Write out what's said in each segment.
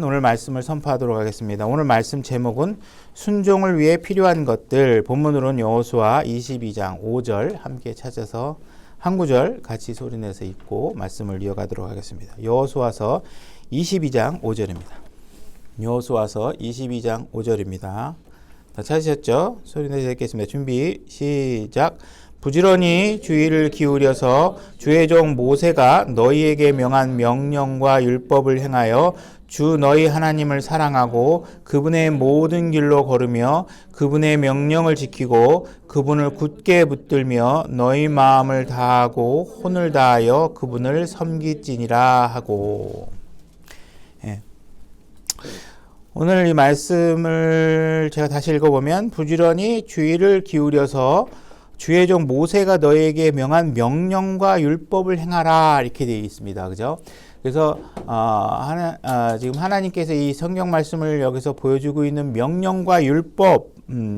오늘 말씀을 선포하도록 하겠습니다. 오늘 말씀 제목은 순종을 위해 필요한 것들, 본문으로는 여호수아 22장 5절 함께 찾아서 한 구절 같이 소리내서 읽고 말씀을 이어가도록 하겠습니다. 여호수아서 22장 5절입니다. 여호수아서 22장 5절입니다. 다 찾으셨죠? 소리내서 읽겠습니다. 준비 시작. 부지런히 주의를 기울여서 주의 종 모세가 너희에게 명한 명령과 율법을 행하여 주 너희 하나님을 사랑하고 그분의 모든 길로 걸으며 그분의 명령을 지키고 그분을 굳게 붙들며 너희 마음을 다하고 혼을 다하여 그분을 섬길지니라 하고. 오늘 이 말씀을 제가 다시 읽어보면 부지런히 주의를 기울여서 주의 종 모세가 너에게 명한 명령과 율법을 행하라 이렇게 되어 있습니다. 그죠? 그래서 지금 하나님께서 이 성경 말씀을 여기서 보여주고 있는 명령과 율법,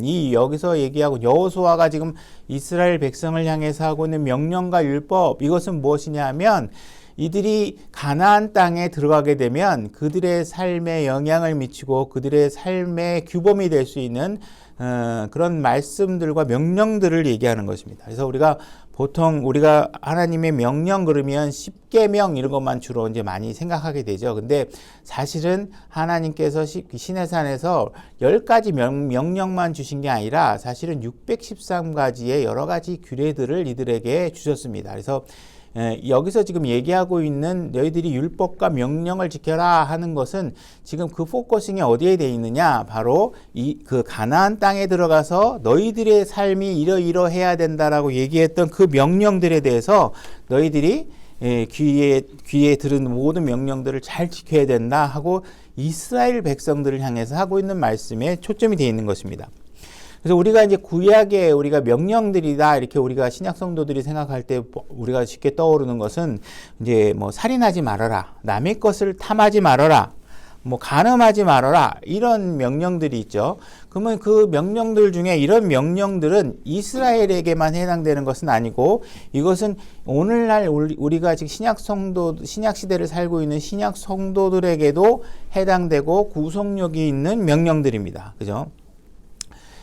이 여기서 얘기하고 여호수아가 지금 이스라엘 백성을 향해서 하고 있는 명령과 율법, 이것은 무엇이냐 하면 이들이 가나안 땅에 들어가게 되면 그들의 삶에 영향을 미치고 그들의 삶의 규범이 될 수 있는 그런 말씀들과 명령들을 얘기하는 것입니다. 그래서 보통 우리가 하나님의 명령 그러면 십계명 이런 것만 주로 이제 많이 생각하게 되죠. 근데 사실은 하나님께서 시내산에서 10가지 명령만 주신 게 아니라 사실은 613가지의 여러 가지 규례들을 이들에게 주셨습니다. 그래서 여기서 지금 얘기하고 있는 너희들이 율법과 명령을 지켜라 하는 것은 지금 그 포커싱이 어디에 돼 있느냐, 바로 그 가나안 땅에 들어가서 너희들의 삶이 이러이러해야 된다라고 얘기했던 그 명령들에 대해서 너희들이 귀에 들은 모든 명령들을 잘 지켜야 된다 하고 이스라엘 백성들을 향해서 하고 있는 말씀에 초점이 되어 있는 것입니다. 그래서 우리가 이제 구약의 우리가 명령들이다 이렇게 우리가 신약 성도들이 생각할 때 우리가 쉽게 떠오르는 것은 이제 뭐 살인하지 말아라, 남의 것을 탐하지 말아라, 뭐 간음하지 말아라 이런 명령들이 있죠. 그러면 그 명령들 중에 이런 명령들은 이스라엘에게만 해당되는 것은 아니고 이것은 오늘날 우리가 지금 신약 시대를 살고 있는 신약 성도들에게도 해당되고 구속력이 있는 명령들입니다. 그죠?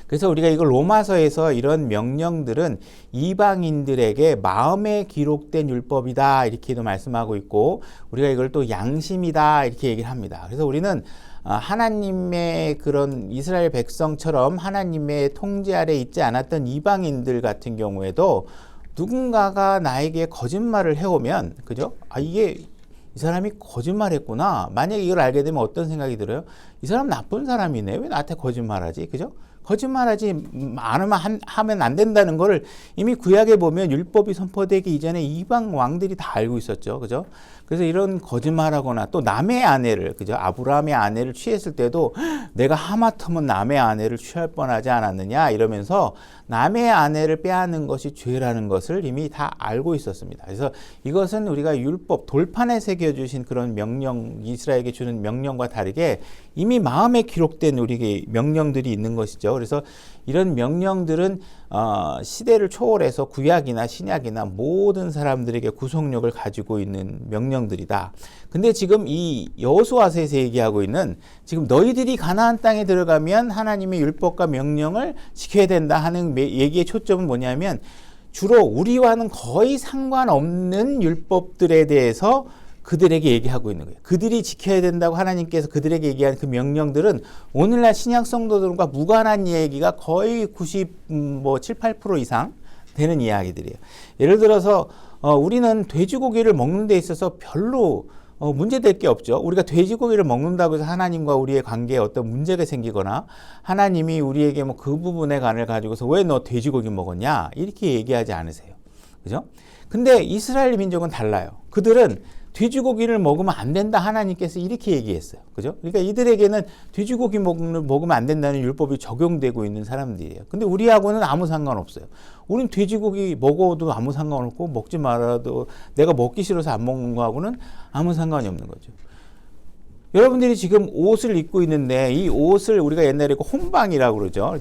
그래서 우리가 이걸 로마서에서 이런 명령들은 이방인들에게 마음에 기록된 율법이다 이렇게도 말씀하고 있고 우리가 이걸 또 양심이다 이렇게 얘기를 합니다. 그래서 우리는 하나님의 그런 이스라엘 백성처럼 하나님의 통제 아래 있지 않았던 이방인들 같은 경우에도 누군가가 나에게 거짓말을 해오면, 그죠? 이 사람이 거짓말했구나. 만약에 이걸 알게 되면 어떤 생각이 들어요? 이 사람 나쁜 사람이네. 왜 나한테 거짓말하지? 그죠? 거짓말하지 하면 안 된다는 거를 이미 구약에 보면 율법이 선포되기 이전에 이방 왕들이 다 알고 있었죠. 그죠? 그래서 이런 거짓말하거나 또 남의 아내를, 그죠? 아브라함의 아내를 취했을 때도 내가 하마터면 남의 아내를 취할 뻔하지 않았느냐 이러면서 남의 아내를 빼앗는 것이 죄라는 것을 이미 다 알고 있었습니다. 그래서 이것은 우리가 율법, 돌판에 새겨주신 그런 명령, 이스라엘에게 주는 명령과 다르게 이미 마음에 기록된 우리에게 명령들이 있는 것이죠. 그래서 이런 명령들은 시대를 초월해서 구약이나 신약이나 모든 사람들에게 구속력을 가지고 있는 명령들이다. 근데 지금 이 여호수아서에서 얘기하고 있는 지금 너희들이 가나안 땅에 들어가면 하나님의 율법과 명령을 지켜야 된다 하는 얘기의 초점은 뭐냐면 주로 우리와는 거의 상관없는 율법들에 대해서 그들에게 얘기하고 있는 거예요. 그들이 지켜야 된다고 하나님께서 그들에게 얘기한 그 명령들은 오늘날 신약 성도들과 무관한 얘기가 거의 7, 8% 이상 되는 이야기들이에요. 예를 들어서 우리는 돼지고기를 먹는 데 있어서 별로 문제될 게 없죠. 우리가 돼지고기를 먹는다고 해서 하나님과 우리의 관계에 어떤 문제가 생기거나 하나님이 우리에게 뭐 그 부분의 간을 가지고서 왜 너 돼지고기 먹었냐 이렇게 얘기하지 않으세요. 그죠? 근데 이스라엘 민족은 달라요. 그들은 돼지고기를 먹으면 안 된다 하나님께서 이렇게 얘기했어요. 그죠? 그러니까 이들에게는 돼지고기 먹으면 안 된다는 율법이 적용되고 있는 사람들이에요. 근데 우리하고는 아무 상관없어요. 우린 돼지고기 먹어도 아무 상관없고 먹지 말아도 내가 먹기 싫어서 안 먹는 거하고는 아무 상관이 없는 거죠. 여러분들이 지금 옷을 입고 있는데 이 옷을 우리가 옛날에 혼방이라고 그러죠.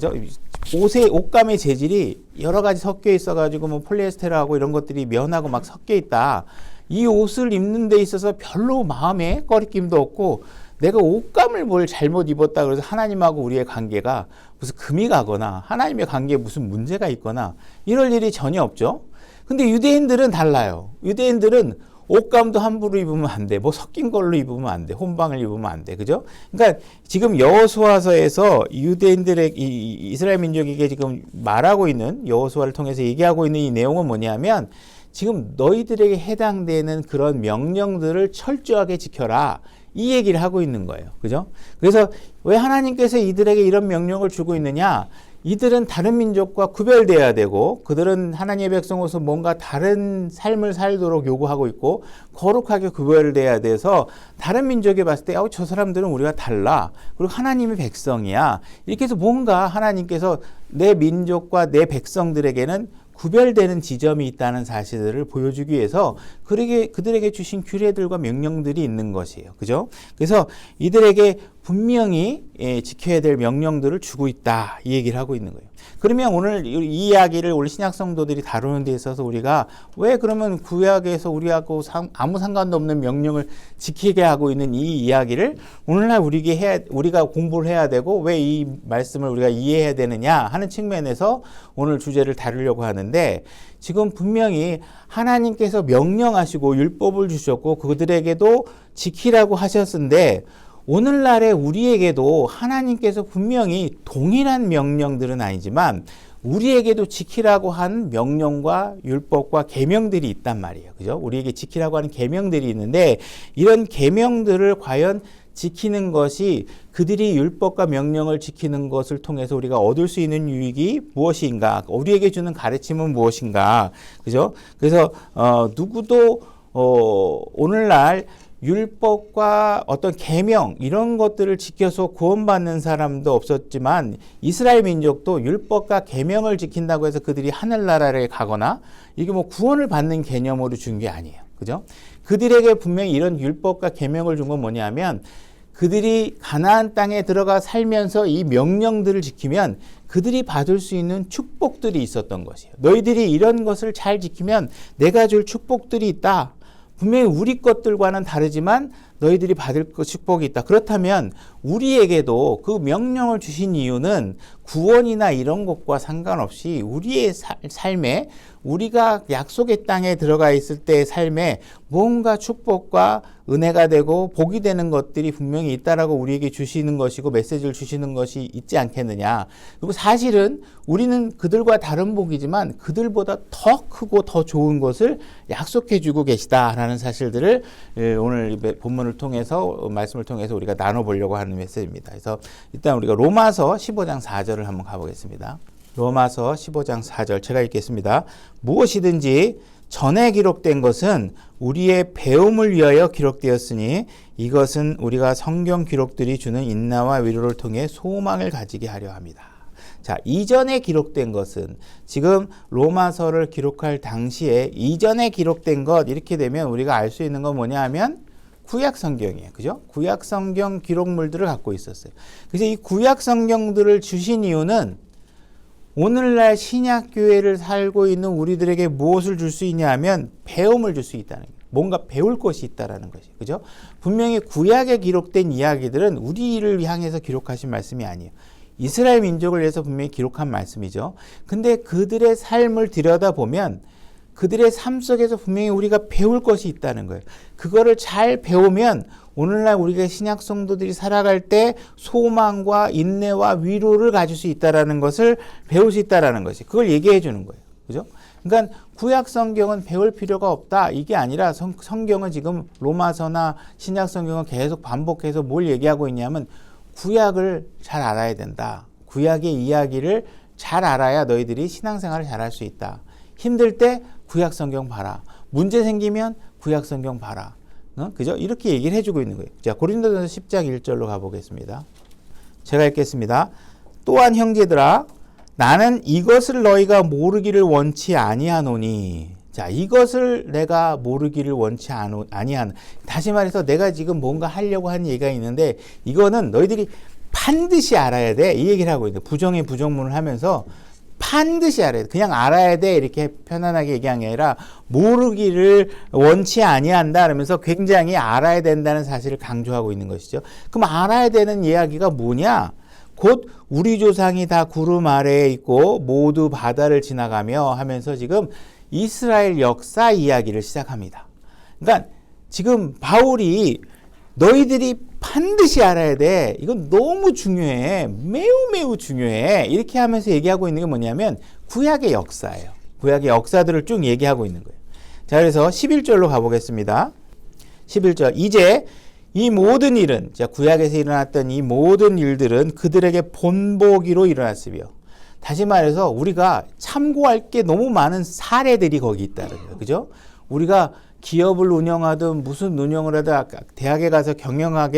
옷감의 재질이 여러 가지 섞여 있어가지고 뭐 폴리에스테르하고 이런 것들이 면하고 막 섞여 있다. 이 옷을 입는 데 있어서 별로 마음에 꺼리낌도 없고 내가 옷감을 뭘 잘못 입었다 그래서 하나님하고 우리의 관계가 무슨 금이 가거나 하나님의 관계에 무슨 문제가 있거나 이럴 일이 전혀 없죠. 근데 유대인들은 달라요. 유대인들은 옷감도 함부로 입으면 안 돼. 뭐 섞인 걸로 입으면 안 돼. 혼방을 입으면 안 돼. 그죠? 그러니까 지금 여호수아서에서 유대인들의 이스라엘 민족에게 지금 말하고 있는 여호수아를 통해서 얘기하고 있는 이 내용은 뭐냐면 지금 너희들에게 해당되는 그런 명령들을 철저하게 지켜라. 이 얘기를 하고 있는 거예요. 그죠? 그래서 왜 하나님께서 이들에게 이런 명령을 주고 있느냐? 이들은 다른 민족과 구별돼야 되고 그들은 하나님의 백성으로서 뭔가 다른 삶을 살도록 요구하고 있고 거룩하게 구별돼야 돼서 다른 민족에 봤을 때 저 사람들은 우리가 달라. 그리고 하나님의 백성이야. 이렇게 해서 뭔가 하나님께서 내 민족과 내 백성들에게는 구별되는 지점이 있다는 사실을 보여주기 위해서 그들에게 주신 규례들과 명령들이 있는 것이에요. 그죠? 그래서 이들에게 분명히 지켜야 될 명령들을 주고 있다. 이 얘기를 하고 있는 거예요. 그러면 오늘 이 이야기를 우리 신약 성도들이 다루는 데 있어서 우리가 왜 그러면 구약에서 우리하고 아무 상관도 없는 명령을 지키게 하고 있는 이 이야기를 오늘날 우리가 공부를 해야 되고 왜 이 말씀을 우리가 이해해야 되느냐 하는 측면에서 오늘 주제를 다루려고 하는데 지금 분명히 하나님께서 명령하시고 율법을 주셨고 그들에게도 지키라고 하셨는데 오늘날의 우리에게도 하나님께서 분명히 동일한 명령들은 아니지만 우리에게도 지키라고 한 명령과 율법과 계명들이 있단 말이에요. 그죠? 우리에게 지키라고 하는 계명들이 있는데 이런 계명들을 과연 지키는 것이 그들이 율법과 명령을 지키는 것을 통해서 우리가 얻을 수 있는 유익이 무엇인가? 우리에게 주는 가르침은 무엇인가? 그죠? 그래서 누구도 오늘날 율법과 어떤 계명 이런 것들을 지켜서 구원받는 사람도 없었지만 이스라엘 민족도 율법과 계명을 지킨다고 해서 그들이 하늘나라를 가거나 이게 뭐 구원을 받는 개념으로 준 게 아니에요. 그죠? 그들에게 분명히 이런 율법과 계명을 준 건 뭐냐면 그들이 가나안 땅에 들어가 살면서 이 명령들을 지키면 그들이 받을 수 있는 축복들이 있었던 것이에요. 너희들이 이런 것을 잘 지키면 내가 줄 축복들이 있다. 분명히 우리 것들과는 다르지만 너희들이 받을 축복이 있다. 그렇다면 우리에게도 그 명령을 주신 이유는 구원이나 이런 것과 상관없이 우리의 삶에 우리가 약속의 땅에 들어가 있을 때의 삶에 뭔가 축복과 은혜가 되고 복이 되는 것들이 분명히 있다라고 우리에게 주시는 것이고 메시지를 주시는 것이 있지 않겠느냐. 그리고 사실은 우리는 그들과 다른 복이지만 그들보다 더 크고 더 좋은 것을 약속해 주고 계시다라는 사실들을 오늘 본문을 통해서 말씀을 통해서 우리가 나눠보려고 하는 메시지입니다. 그래서 일단 우리가 로마서 15장 4절을 한번 가보겠습니다. 로마서 15장 4절 제가 읽겠습니다. 무엇이든지 전에 기록된 것은 우리의 배움을 위하여 기록되었으니 이것은 우리가 성경 기록들이 주는 인나와 위로를 통해 소망을 가지게 하려 합니다. 자, 이전에 기록된 것은 지금 로마서를 기록할 당시에 이전에 기록된 것 이렇게 되면 우리가 알 수 있는 건 뭐냐 하면 구약 성경이에요. 그죠? 구약 성경 기록물들을 갖고 있었어요. 그래서 이 구약 성경들을 주신 이유는 오늘날 신약교회를 살고 있는 우리들에게 무엇을 줄 수 있냐 하면 배움을 줄 수 있다는 거예요. 뭔가 배울 것이 있다는 것이죠. 그죠? 분명히 구약에 기록된 이야기들은 우리를 향해서 기록하신 말씀이 아니에요. 이스라엘 민족을 위해서 분명히 기록한 말씀이죠. 근데 그들의 삶을 들여다보면 그들의 삶 속에서 분명히 우리가 배울 것이 있다는 거예요. 그거를 잘 배우면 오늘날 우리가 신약 성도들이 살아갈 때 소망과 인내와 위로를 가질 수 있다는 것을 배울 수 있다는 것이 그걸 얘기해 주는 거예요. 그죠? 그러니까 구약 성경은 배울 필요가 없다. 이게 아니라 성경은 지금 로마서나 신약 성경은 계속 반복해서 뭘 얘기하고 있냐면 구약을 잘 알아야 된다. 구약의 이야기를 잘 알아야 너희들이 신앙생활을 잘할 수 있다. 힘들 때 구약 성경 봐라. 문제 생기면 구약 성경 봐라. 그죠? 이렇게 얘기를 해주고 있는 거예요. 자, 고린도전서 10장 1절로 가보겠습니다. 제가 읽겠습니다. 또한 형제들아, 나는 이것을 너희가 모르기를 원치 아니하노니. 자, 이것을 내가 모르기를 원치 아니한. 다시 말해서 내가 지금 뭔가 하려고 하는 얘기가 있는데 이거는 너희들이 반드시 알아야 돼. 이 얘기를 하고 있는데 부정의 부정문을 하면서 반드시 알아야 돼. 그냥 알아야 돼. 이렇게 편안하게 얘기한 게 아니라 모르기를 원치 아니한다. 그러면서 굉장히 알아야 된다는 사실을 강조하고 있는 것이죠. 그럼 알아야 되는 이야기가 뭐냐? 곧 우리 조상이 다 구름 아래에 있고 모두 바다를 지나가며 하면서 지금 이스라엘 역사 이야기를 시작합니다. 그러니까 지금 바울이 너희들이 반드시 알아야 돼. 이건 너무 중요해. 매우 매우 중요해. 이렇게 하면서 얘기하고 있는 게 뭐냐면 구약의 역사예요. 구약의 역사들을 쭉 얘기하고 있는 거예요. 자, 그래서 11절로 가보겠습니다. 11절. 이제 이 모든 일은, 자, 구약에서 일어났던 이 모든 일들은 그들에게 본보기로 일어났으며, 다시 말해서 우리가 참고할 게 너무 많은 사례들이 거기 있다는 거예요. 그죠? 우리가 기업을 운영하든 무슨 운영을 하든 대학에 가서 경영학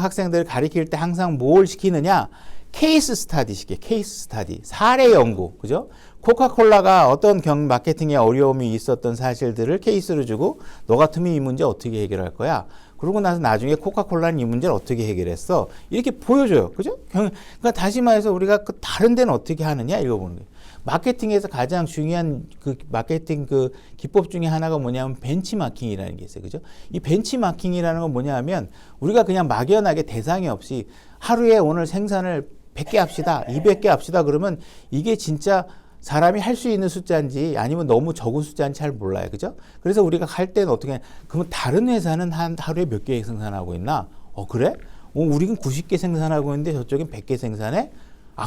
학생들을 가르칠 때 항상 뭘 시키느냐? 케이스 스타디 시켜. 케이스 스타디. 사례 연구. 그죠? 코카콜라가 어떤 마케팅에 어려움이 있었던 사실들을 케이스로 주고 너 같으면 이 문제 어떻게 해결할 거야? 그러고 나서 나중에 코카콜라는 이 문제를 어떻게 해결했어? 이렇게 보여줘요. 그죠? 그러니까 다시 말해서 우리가 그 다른 데는 어떻게 하느냐? 읽어보는 거예요. 마케팅에서 가장 중요한 그 마케팅 그 기법 중에 하나가 뭐냐면 벤치마킹이라는 게 있어요. 그죠? 이 벤치마킹이라는 건 뭐냐 하면 우리가 그냥 막연하게 대상이 없이 하루에 오늘 생산을 100개 합시다. 200개 합시다. 그러면 이게 진짜 사람이 할 수 있는 숫자인지 아니면 너무 적은 숫자인지 잘 몰라요. 그죠? 그래서 우리가 할 때는 어떻게 해? 그러면 다른 회사는 한 하루에 몇 개 생산하고 있나? 그래? 우리는 90개 생산하고 있는데 저쪽엔 100개 생산해?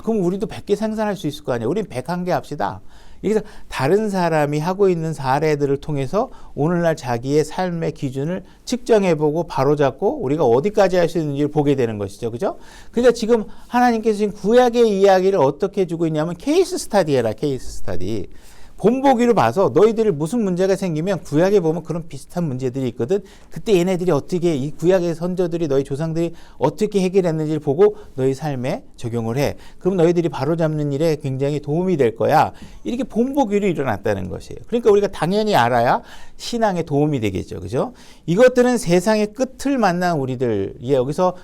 그럼 우리도 100개 생산할 수 있을 거 아니야. 우린 101개 합시다. 그래서 다른 사람이 하고 있는 사례들을 통해서 오늘날 자기의 삶의 기준을 측정해보고 바로잡고 우리가 어디까지 할 수 있는지를 보게 되는 것이죠. 그죠? 그러니까 지금 하나님께서 지금 구약의 이야기를 어떻게 주고 있냐면 케이스 스타디 해라. 케이스 스타디. 본보기로 봐서 너희들이 무슨 문제가 생기면 구약에 보면 그런 비슷한 문제들이 있거든. 그때 얘네들이 어떻게 이 구약의 선조들이 너희 조상들이 어떻게 해결했는지를 보고 너희 삶에 적용을 해. 그럼 너희들이 바로잡는 일에 굉장히 도움이 될 거야. 이렇게 본보기로 일어났다는 것이에요. 그러니까 우리가 당연히 알아야 신앙에 도움이 되겠죠. 그죠? 이것들은 세상의 끝을 만난 우리들. 여기서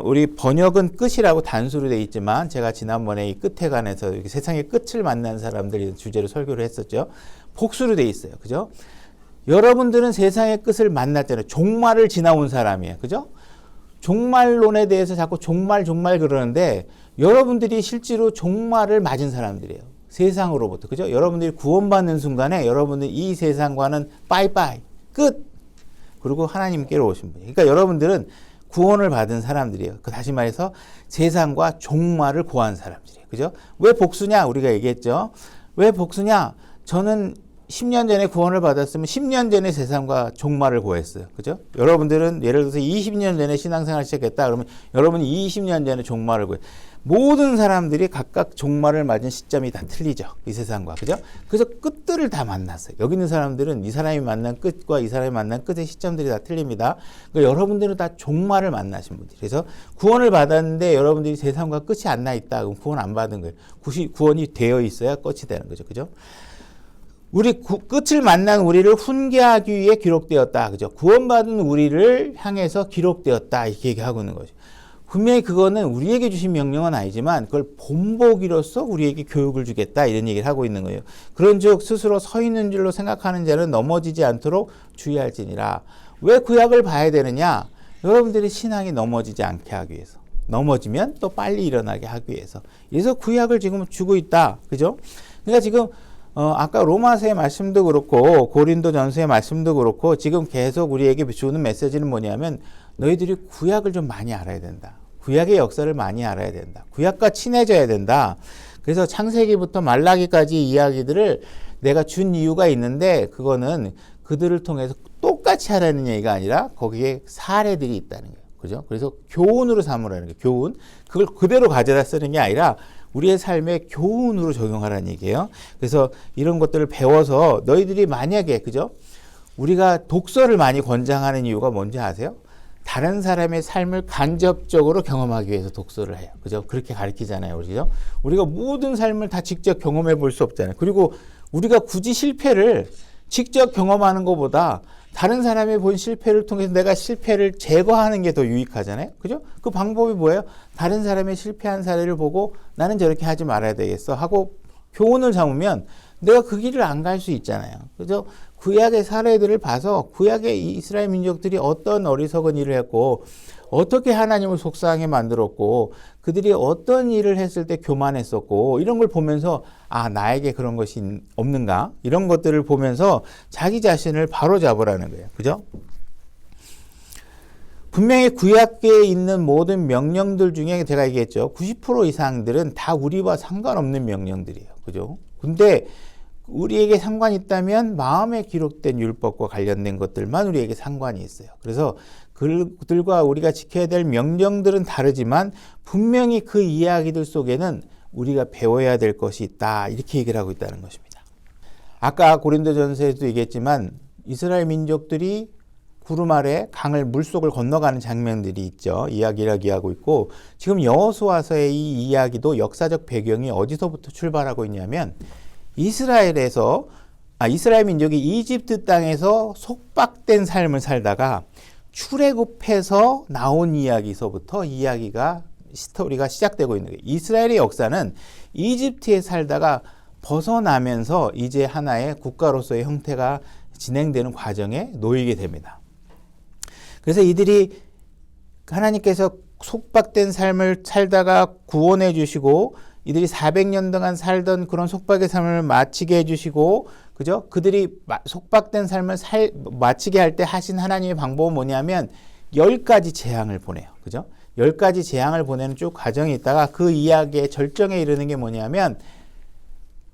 우리 번역은 끝이라고 단수로 되어 있지만 제가 지난번에 이 끝에 관해서 세상의 끝을 만난 사람들이 주제로 설교를 했었죠. 복수로 되어 있어요. 그죠? 여러분들은 세상의 끝을 만났잖아요. 종말을 지나온 사람이에요. 그죠? 종말론에 대해서 자꾸 종말 그러는데 여러분들이 실제로 종말을 맞은 사람들이에요. 세상으로부터. 그죠? 여러분들이 구원받는 순간에 여러분들이 이 세상과는 빠이빠이 끝. 그리고 하나님께로 오신 분이에요. 그러니까 여러분들은 구원을 받은 사람들이에요. 다시 말해서 세상과 종말을 고한 사람들이에요. 그죠? 왜 복수냐? 우리가 얘기했죠. 왜 복수냐? 저는 10년 전에 구원을 받았으면 10년 전에 세상과 종말을 고했어요. 그죠? 여러분들은 예를 들어서 20년 전에 신앙생활 시작했다. 그러면 여러분이 20년 전에 종말을 고했어요. 모든 사람들이 각각 종말을 맞은 시점이 다 틀리죠. 이 세상과. 그죠? 그래서 끝들을 다 만났어요. 여기 있는 사람들은 이 사람이 만난 끝과 이 사람이 만난 끝의 시점들이 다 틀립니다. 그러니까 여러분들은 다 종말을 만나신 분들. 그래서 구원을 받았는데 여러분들이 세상과 끝이 안 나 있다. 그럼 구원 안 받은 거예요. 구원이 되어 있어야 끝이 되는 거죠. 그죠? 끝을 만난 우리를 훈계하기 위해 기록되었다. 그죠? 구원받은 우리를 향해서 기록되었다. 이렇게 얘기하고 있는 거죠. 분명히 그거는 우리에게 주신 명령은 아니지만 그걸 본보기로서 우리에게 교육을 주겠다 이런 얘기를 하고 있는 거예요. 그런즉 스스로 서 있는 줄로 생각하는 자는 넘어지지 않도록 주의할지니라. 왜 구약을 봐야 되느냐? 여러분들이 신앙이 넘어지지 않게 하기 위해서. 넘어지면 또 빨리 일어나게 하기 위해서. 그래서 구약을 지금 주고 있다. 그죠? 그러니까 지금 아까 로마서의 말씀도 그렇고 고린도전서의 말씀도 그렇고 지금 계속 우리에게 주는 메시지는 뭐냐면 너희들이 구약을 좀 많이 알아야 된다. 구약의 역사를 많이 알아야 된다. 구약과 친해져야 된다. 그래서 창세기부터 말라기까지 이야기들을 내가 준 이유가 있는데 그거는 그들을 통해서 똑같이 하라는 얘기가 아니라 거기에 사례들이 있다는 거예요. 그죠? 그래서 교훈으로 삼으라는 거예요. 교훈. 그걸 그대로 가져다 쓰는 게 아니라 우리의 삶에 교훈으로 적용하라는 얘기예요. 그래서 이런 것들을 배워서 너희들이 만약에, 그죠? 우리가 독서를 많이 권장하는 이유가 뭔지 아세요? 다른 사람의 삶을 간접적으로 경험하기 위해서 독서를 해요. 그죠? 그렇게 가르치잖아요. 그죠? 우리가 모든 삶을 다 직접 경험해 볼 수 없잖아요. 그리고 우리가 굳이 실패를 직접 경험하는 것보다 다른 사람이 본 실패를 통해서 내가 실패를 제거하는 게 더 유익하잖아요. 그죠? 그 방법이 뭐예요? 다른 사람의 실패한 사례를 보고 나는 저렇게 하지 말아야 되겠어 하고 교훈을 삼으면 내가 그 길을 안 갈 수 있잖아요. 그죠? 구약의 사례들을 봐서 구약의 이스라엘 민족들이 어떤 어리석은 일을 했고 어떻게 하나님을 속상하게 만들었고 그들이 어떤 일을 했을 때 교만했었고 이런 걸 보면서 나에게 그런 것이 없는가? 이런 것들을 보면서 자기 자신을 바로잡으라는 거예요. 그죠? 분명히 구약계에 있는 모든 명령들 중에 제가 얘기했죠. 90% 이상들은 다 우리와 상관없는 명령들이에요. 그죠? 근데 우리에게 상관이 있다면 마음에 기록된 율법과 관련된 것들만 우리에게 상관이 있어요. 그래서 그들과 우리가 지켜야 될 명령들은 다르지만 분명히 그 이야기들 속에는 우리가 배워야 될 것이 있다. 이렇게 얘기를 하고 있다는 것입니다. 아까 고린도전서에도 얘기했지만 이스라엘 민족들이 구름 아래 강을 물속을 건너가는 장면들이 있죠. 이야기를 하고 있고 지금 여호수아서의 이 이야기도 역사적 배경이 어디서부터 출발하고 있냐면 이스라엘 민족이 이집트 땅에서 속박된 삶을 살다가 출애굽해서 나온 이야기서부터 스토리가 시작되고 있는 거예요. 이스라엘의 역사는 이집트에 살다가 벗어나면서 이제 하나의 국가로서의 형태가 진행되는 과정에 놓이게 됩니다. 그래서 이들이 하나님께서 속박된 삶을 살다가 구원해 주시고 이들이 400년 동안 살던 그런 속박의 삶을 마치게 해주시고, 그죠? 그들이 속박된 삶을 마치게 할 때 하신 하나님의 방법은 뭐냐면 10가지 재앙을 보내요. 그죠? 10가지 재앙을 보내는 쭉 과정이 있다가 그 이야기의 절정에 이르는 게 뭐냐면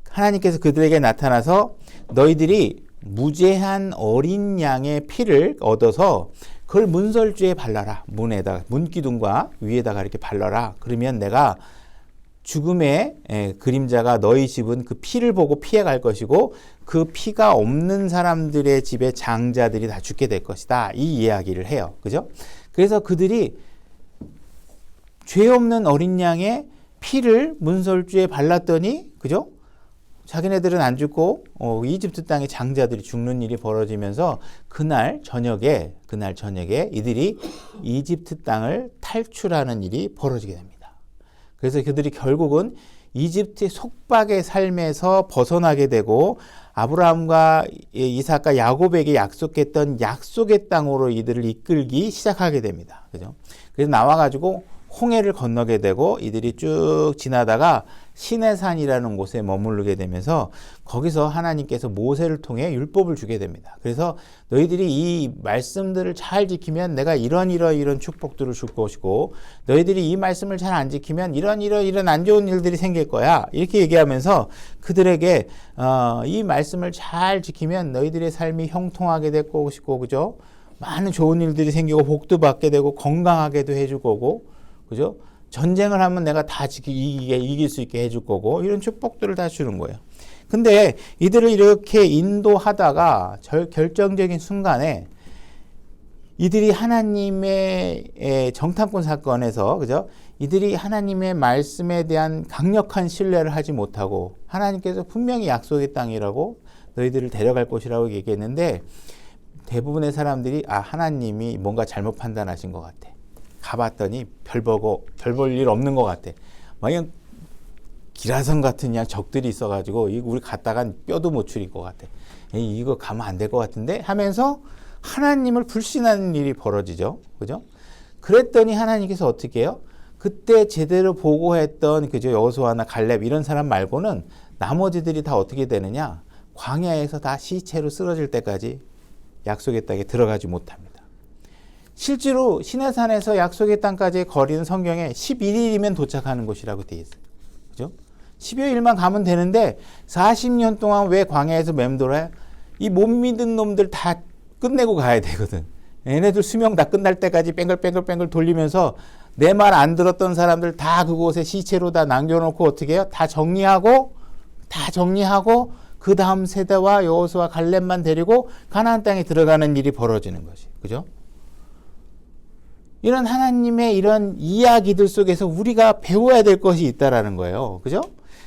하나님께서 그들에게 나타나서 너희들이 무죄한 어린 양의 피를 얻어서 그걸 문설주에 발라라. 문기둥과 위에다가 이렇게 발라라. 그러면 내가 죽음의 그림자가 너희 집은 그 피를 보고 피해갈 것이고 그 피가 없는 사람들의 집의 장자들이 다 죽게 될 것이다. 이 이야기를 해요. 그죠? 그래서 그들이 죄 없는 어린 양의 피를 문설주에 발랐더니, 그죠? 자기네들은 안 죽고 이집트 땅의 장자들이 죽는 일이 벌어지면서 그날 저녁에 이들이 이집트 땅을 탈출하는 일이 벌어지게 됩니다. 그래서 그들이 결국은 이집트의 속박의 삶에서 벗어나게 되고 아브라함과 이삭과 야곱에게 약속했던 약속의 땅으로 이들을 이끌기 시작하게 됩니다. 그죠? 그래서 나와가지고 홍해를 건너게 되고 이들이 쭉 지나다가 시내산이라는 곳에 머무르게 되면서 거기서 하나님께서 모세를 통해 율법을 주게 됩니다. 그래서 너희들이 이 말씀들을 잘 지키면 내가 이런 축복들을 줄 것이고 너희들이 이 말씀을 잘 안 지키면 이런 안 좋은 일들이 생길 거야. 이렇게 얘기하면서 그들에게 이 말씀을 잘 지키면 너희들의 삶이 형통하게 될 것이고, 그죠? 많은 좋은 일들이 생기고 복도 받게 되고 건강하게도 해줄 거고, 그죠? 전쟁을 하면 내가 다 이길 수 있게 해줄 거고 이런 축복들을 다 주는 거예요. 근데 이들을 이렇게 인도하다가 결정적인 순간에 이들이 하나님의 정탐꾼 사건에서, 그죠? 이들이 하나님의 말씀에 대한 강력한 신뢰를 하지 못하고 하나님께서 분명히 약속의 땅이라고 너희들을 데려갈 곳이라고 얘기했는데 대부분의 사람들이 하나님이 뭔가 잘못 판단하신 것 같아. 가봤더니 별 볼 일 없는 것 같아. 그냥 기라성 같은 그냥 적들이 있어가지고 우리 갔다간 뼈도 못 추릴 것 같아. 이거 가면 안 될 것 같은데 하면서 하나님을 불신하는 일이 벌어지죠. 그죠? 그랬더니 하나님께서 어떻게 해요? 그때 제대로 보고했던 그죠? 여호수아나 갈렙 이런 사람 말고는 나머지들이 다 어떻게 되느냐? 광야에서 다 시체로 쓰러질 때까지 약속의 땅에 들어가지 못합니다. 실제로 시내산에서 약속의 땅까지의 거리는 성경에 11일이면 도착하는 곳이라고 되어 있어요. 그죠? 10여일만 가면 되는데 40년 동안 왜 광야에서 맴돌아요? 이 못 믿은 놈들 다 끝내고 가야 되거든. 얘네들 수명 다 끝날 때까지 뺑글뺑글 돌리면서 내 말 안 들었던 사람들 다 그곳에 시체로 다 남겨놓고 어떻게 해요? 다 정리하고 그 다음 세대와 여호수아 갈렙만 데리고 가나안 땅에 들어가는 일이 벌어지는 것이. 그죠? 이런 하나님의 이런 이야기들 속에서 우리가 배워야 될 것이 있다라는 거예요. 그죠?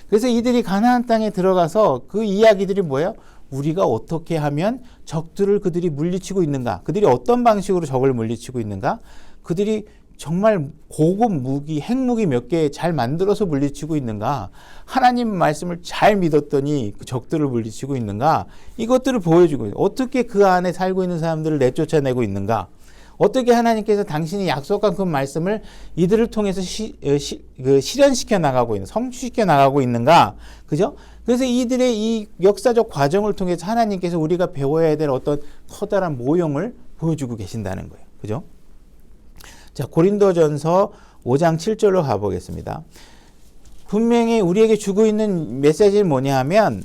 그래서 이들이 가나안 땅에 들어가서 그 이야기들이 뭐예요? 우리가 어떻게 하면 적들을 그들이 물리치고 있는가? 그들이 어떤 방식으로 적을 물리치고 있는가? 그들이 정말 고급 무기, 핵무기 몇 개 잘 만들어서 물리치고 있는가? 하나님 말씀을 잘 믿었더니 그 적들을 물리치고 있는가? 이것들을 보여주고 있는, 어떻게 그 안에 살고 있는 사람들을 내쫓아내고 있는가? 어떻게 하나님께서 당신이 약속한 그 말씀을 이들을 통해서 실현시켜 나가고 있는, 성취시켜 나가고 있는가? 그죠? 그래서 이들의 이 역사적 과정을 통해서 하나님께서 우리가 배워야 될 어떤 커다란 모형을 보여주고 계신다는 거예요. 그죠? 자, 고린도전서 5장 7절로 가보겠습니다. 분명히 우리에게 주고 있는 메시지는 뭐냐 하면,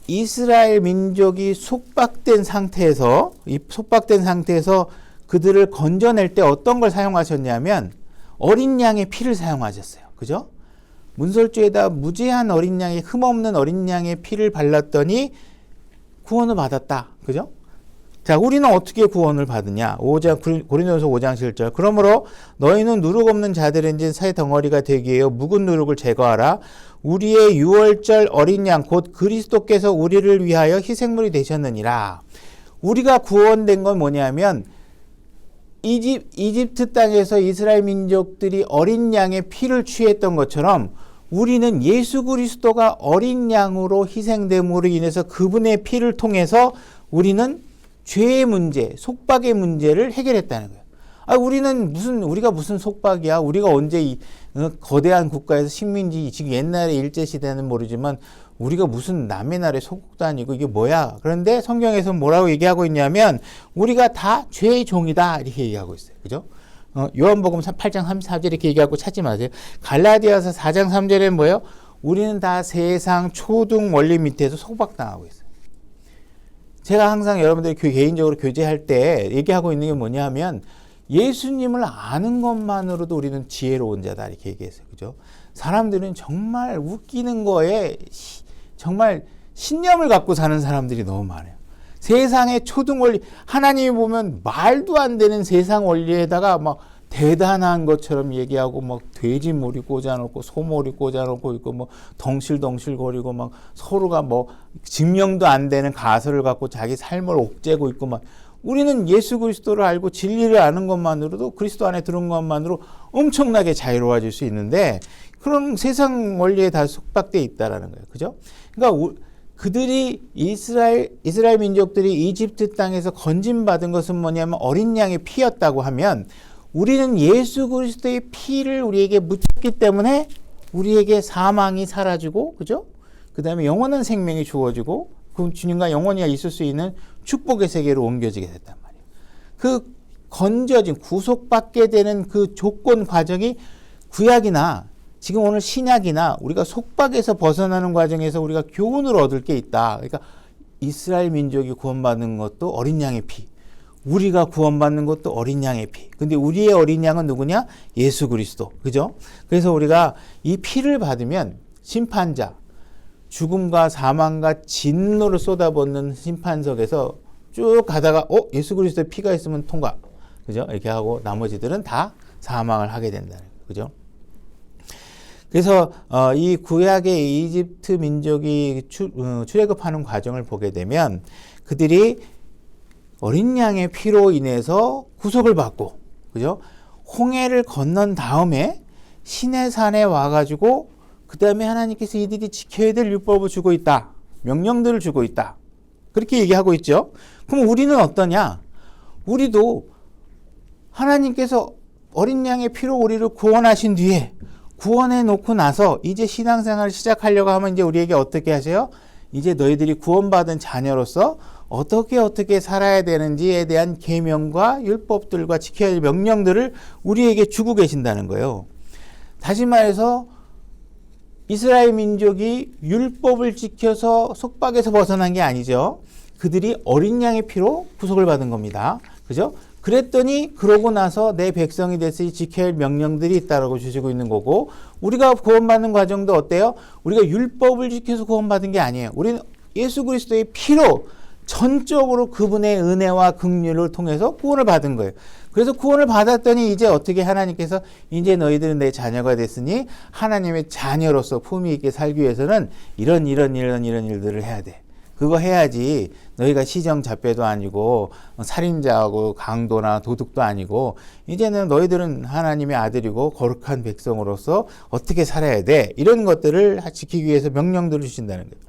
이스라엘 민족이 속박된 상태에서 그들을 건져낼 때 어떤 걸 사용하셨냐면 어린 양의 피를 사용하셨어요. 그죠? 문설주에다 무죄한 어린 양의, 흠없는 어린 양의 피를 발랐더니 구원을 받았다. 그죠? 자, 우리는 어떻게 구원을 받으냐? 고린도전서 5장 7절. 그러므로 너희는 누룩 없는 자들인지 새 덩어리가 되기 위하여 묵은 누룩을 제거하라. 우리의 유월절 어린 양 곧 그리스도께서 우리를 위하여 희생물이 되셨느니라. 우리가 구원된 건 뭐냐면 이집트 땅에서 이스라엘 민족들이 어린 양의 피를 취했던 것처럼 우리는 예수 그리스도가 어린 양으로 희생됨으로 인해서 그분의 피를 통해서 우리는 죄의 문제, 속박의 문제를 해결했다는 거예요. 우리가 무슨 속박이야? 우리가 언제 이 거대한 국가에서 식민지, 지금 옛날에 일제시대는 모르지만 우리가 무슨 남의 나라의 소국도 아니고 이게 뭐야? 그런데 성경에서 뭐라고 얘기하고 있냐면 우리가 다 죄의 종이다 이렇게 얘기하고 있어요. 그죠? 요한복음 8장 34절 이렇게 얘기하고 찾지 마세요. 갈라디아서 4장 3절에 뭐예요? 우리는 다 세상 초등 원리 밑에서 속박당하고 있어요. 제가 항상 여러분들이 개인적으로 교제할 때 얘기하고 있는 게 뭐냐 하면 예수님을 아는 것만으로도 우리는 지혜로운 자다 이렇게 얘기했어요. 그죠? 사람들은 정말 웃기는 거에 정말 신념을 갖고 사는 사람들이 너무 많아요. 세상의 초등 원리, 하나님이 보면 말도 안 되는 세상 원리에다가 막 대단한 것처럼 얘기하고 막 돼지머리 꽂아놓고 소머리 꽂아놓고 있고 뭐 덩실덩실거리고 막 서로가 뭐 증명도 안 되는 가설을 갖고 자기 삶을 옥죄고 있고 막 우리는 예수 그리스도를 알고 진리를 아는 것만으로도 그리스도 안에 들은 것만으로 엄청나게 자유로워질 수 있는데 그런 세상 원리에 다 속박되어 있다라는 거예요. 그죠? 그러니까 이스라엘 민족들이 이집트 땅에서 건진받은 것은 뭐냐면 어린 양의 피였다고 하면 우리는 예수 그리스도의 피를 우리에게 묻혔기 때문에 우리에게 사망이 사라지고, 그죠? 그 다음에 영원한 생명이 주어지고, 그 주님과 영원히 있을 수 있는 축복의 세계로 옮겨지게 됐단 말이에요. 그 건져진, 구속받게 되는 그 조건 과정이 구약이나 지금 오늘 신약이나 우리가 속박에서 벗어나는 과정에서 우리가 교훈을 얻을 게 있다. 그러니까 이스라엘 민족이 구원받는 것도 어린 양의 피. 우리가 구원받는 것도 어린 양의 피. 근데 우리의 어린 양은 누구냐? 예수 그리스도. 그죠? 그래서 우리가 이 피를 받으면 심판자, 죽음과 사망과 진노를 쏟아붓는 심판석에서 쭉 가다가 예수 그리스도의 피가 있으면 통과. 그죠? 이렇게 하고 나머지들은 다 사망을 하게 된다는 거예요. 그죠? 그래서 이 구약의 이집트 민족이 출애굽하는 과정을 보게 되면 그들이 어린 양의 피로 인해서 구속을 받고, 그죠? 홍해를 건넌 다음에 시내산에 와가지고 그 다음에 하나님께서 이들이 지켜야 될 율법을 주고 있다. 명령들을 주고 있다. 그렇게 얘기하고 있죠. 그럼 우리는 어떠냐? 우리도 하나님께서 어린 양의 피로 우리를 구원하신 뒤에 구원해 놓고 나서 이제 신앙생활을 시작하려고 하면 이제 우리에게 어떻게 하세요? 이제 너희들이 구원받은 자녀로서 어떻게 살아야 되는지에 대한 계명과 율법들과 지켜야 할 명령들을 우리에게 주고 계신다는 거예요. 다시 말해서 이스라엘 민족이 율법을 지켜서 속박에서 벗어난 게 아니죠. 그들이 어린 양의 피로 구속을 받은 겁니다. 그죠? 그랬더니 그러고 나서 내 백성이 됐으니 지켜야 할 명령들이 있다라고 주시고 있는 거고 우리가 구원받는 과정도 어때요? 우리가 율법을 지켜서 구원받은 게 아니에요. 우리는 예수 그리스도의 피로 전적으로 그분의 은혜와 긍휼을 통해서 구원을 받은 거예요. 그래서 구원을 받았더니 이제 어떻게 하나님께서 이제 너희들은 내 자녀가 됐으니 하나님의 자녀로서 품위 있게 살기 위해서는 이런 일들을 해야 돼. 그거 해야지 너희가 시정잡배도 아니고 살인자하고 강도나 도둑도 아니고 이제는 너희들은 하나님의 아들이고 거룩한 백성으로서 어떻게 살아야 돼. 이런 것들을 지키기 위해서 명령들을 주신다는 거예요.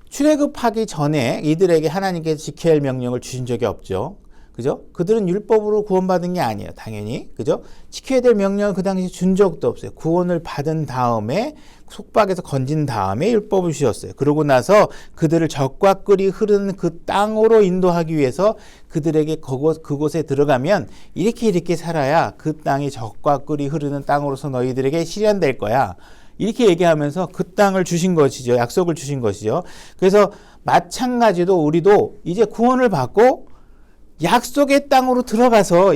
출애굽하기 전에 이들에게 하나님께서 지켜야 할 명령을 주신 적이 없죠. 그죠? 그들은 율법으로 구원받은 게 아니에요. 당연히. 그죠? 지켜야 될 명령을 그 당시에 준 적도 없어요. 구원을 받은 다음에 속박에서 건진 다음에 율법을 주셨어요. 그러고 나서 그들을 젖과 꿀이 흐르는 그 땅으로 인도하기 위해서 그들에게 그곳에 들어가면 이렇게 살아야 그 땅이 젖과 꿀이 흐르는 땅으로서 너희들에게 실현될 거야. 이렇게 얘기하면서 그 땅을 주신 것이죠. 약속을 주신 것이죠. 그래서 마찬가지로 우리도 이제 구원을 받고 약속의 땅으로 들어가서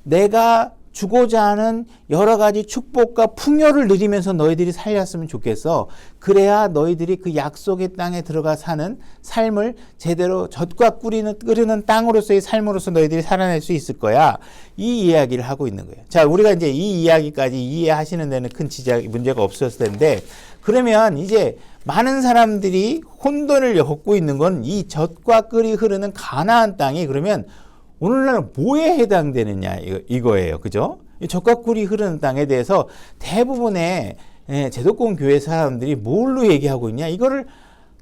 내가 주고자 하는 여러 가지 축복과 풍요를 누리면서 너희들이 살렸으면 좋겠어. 그래야 너희들이 그 약속의 땅에 들어가 사는 삶을 제대로 젖과 끓이는 땅으로서의 삶으로서 너희들이 살아낼 수 있을 거야. 이 이야기를 하고 있는 거예요. 자, 우리가 이제 이 이야기까지 이해하시는 데는 큰 문제가 없었을 텐데, 그러면 이제 많은 사람들이 혼돈을 겪고 있는 건 이 젖과 꿀이 흐르는 가나안 땅이 그러면 오늘날 뭐에 해당되느냐 이거예요. 그죠? 이 젖과 꿀이 흐르는 땅에 대해서 대부분의 제도권 교회 사람들이 뭘로 얘기하고 있냐? 이거를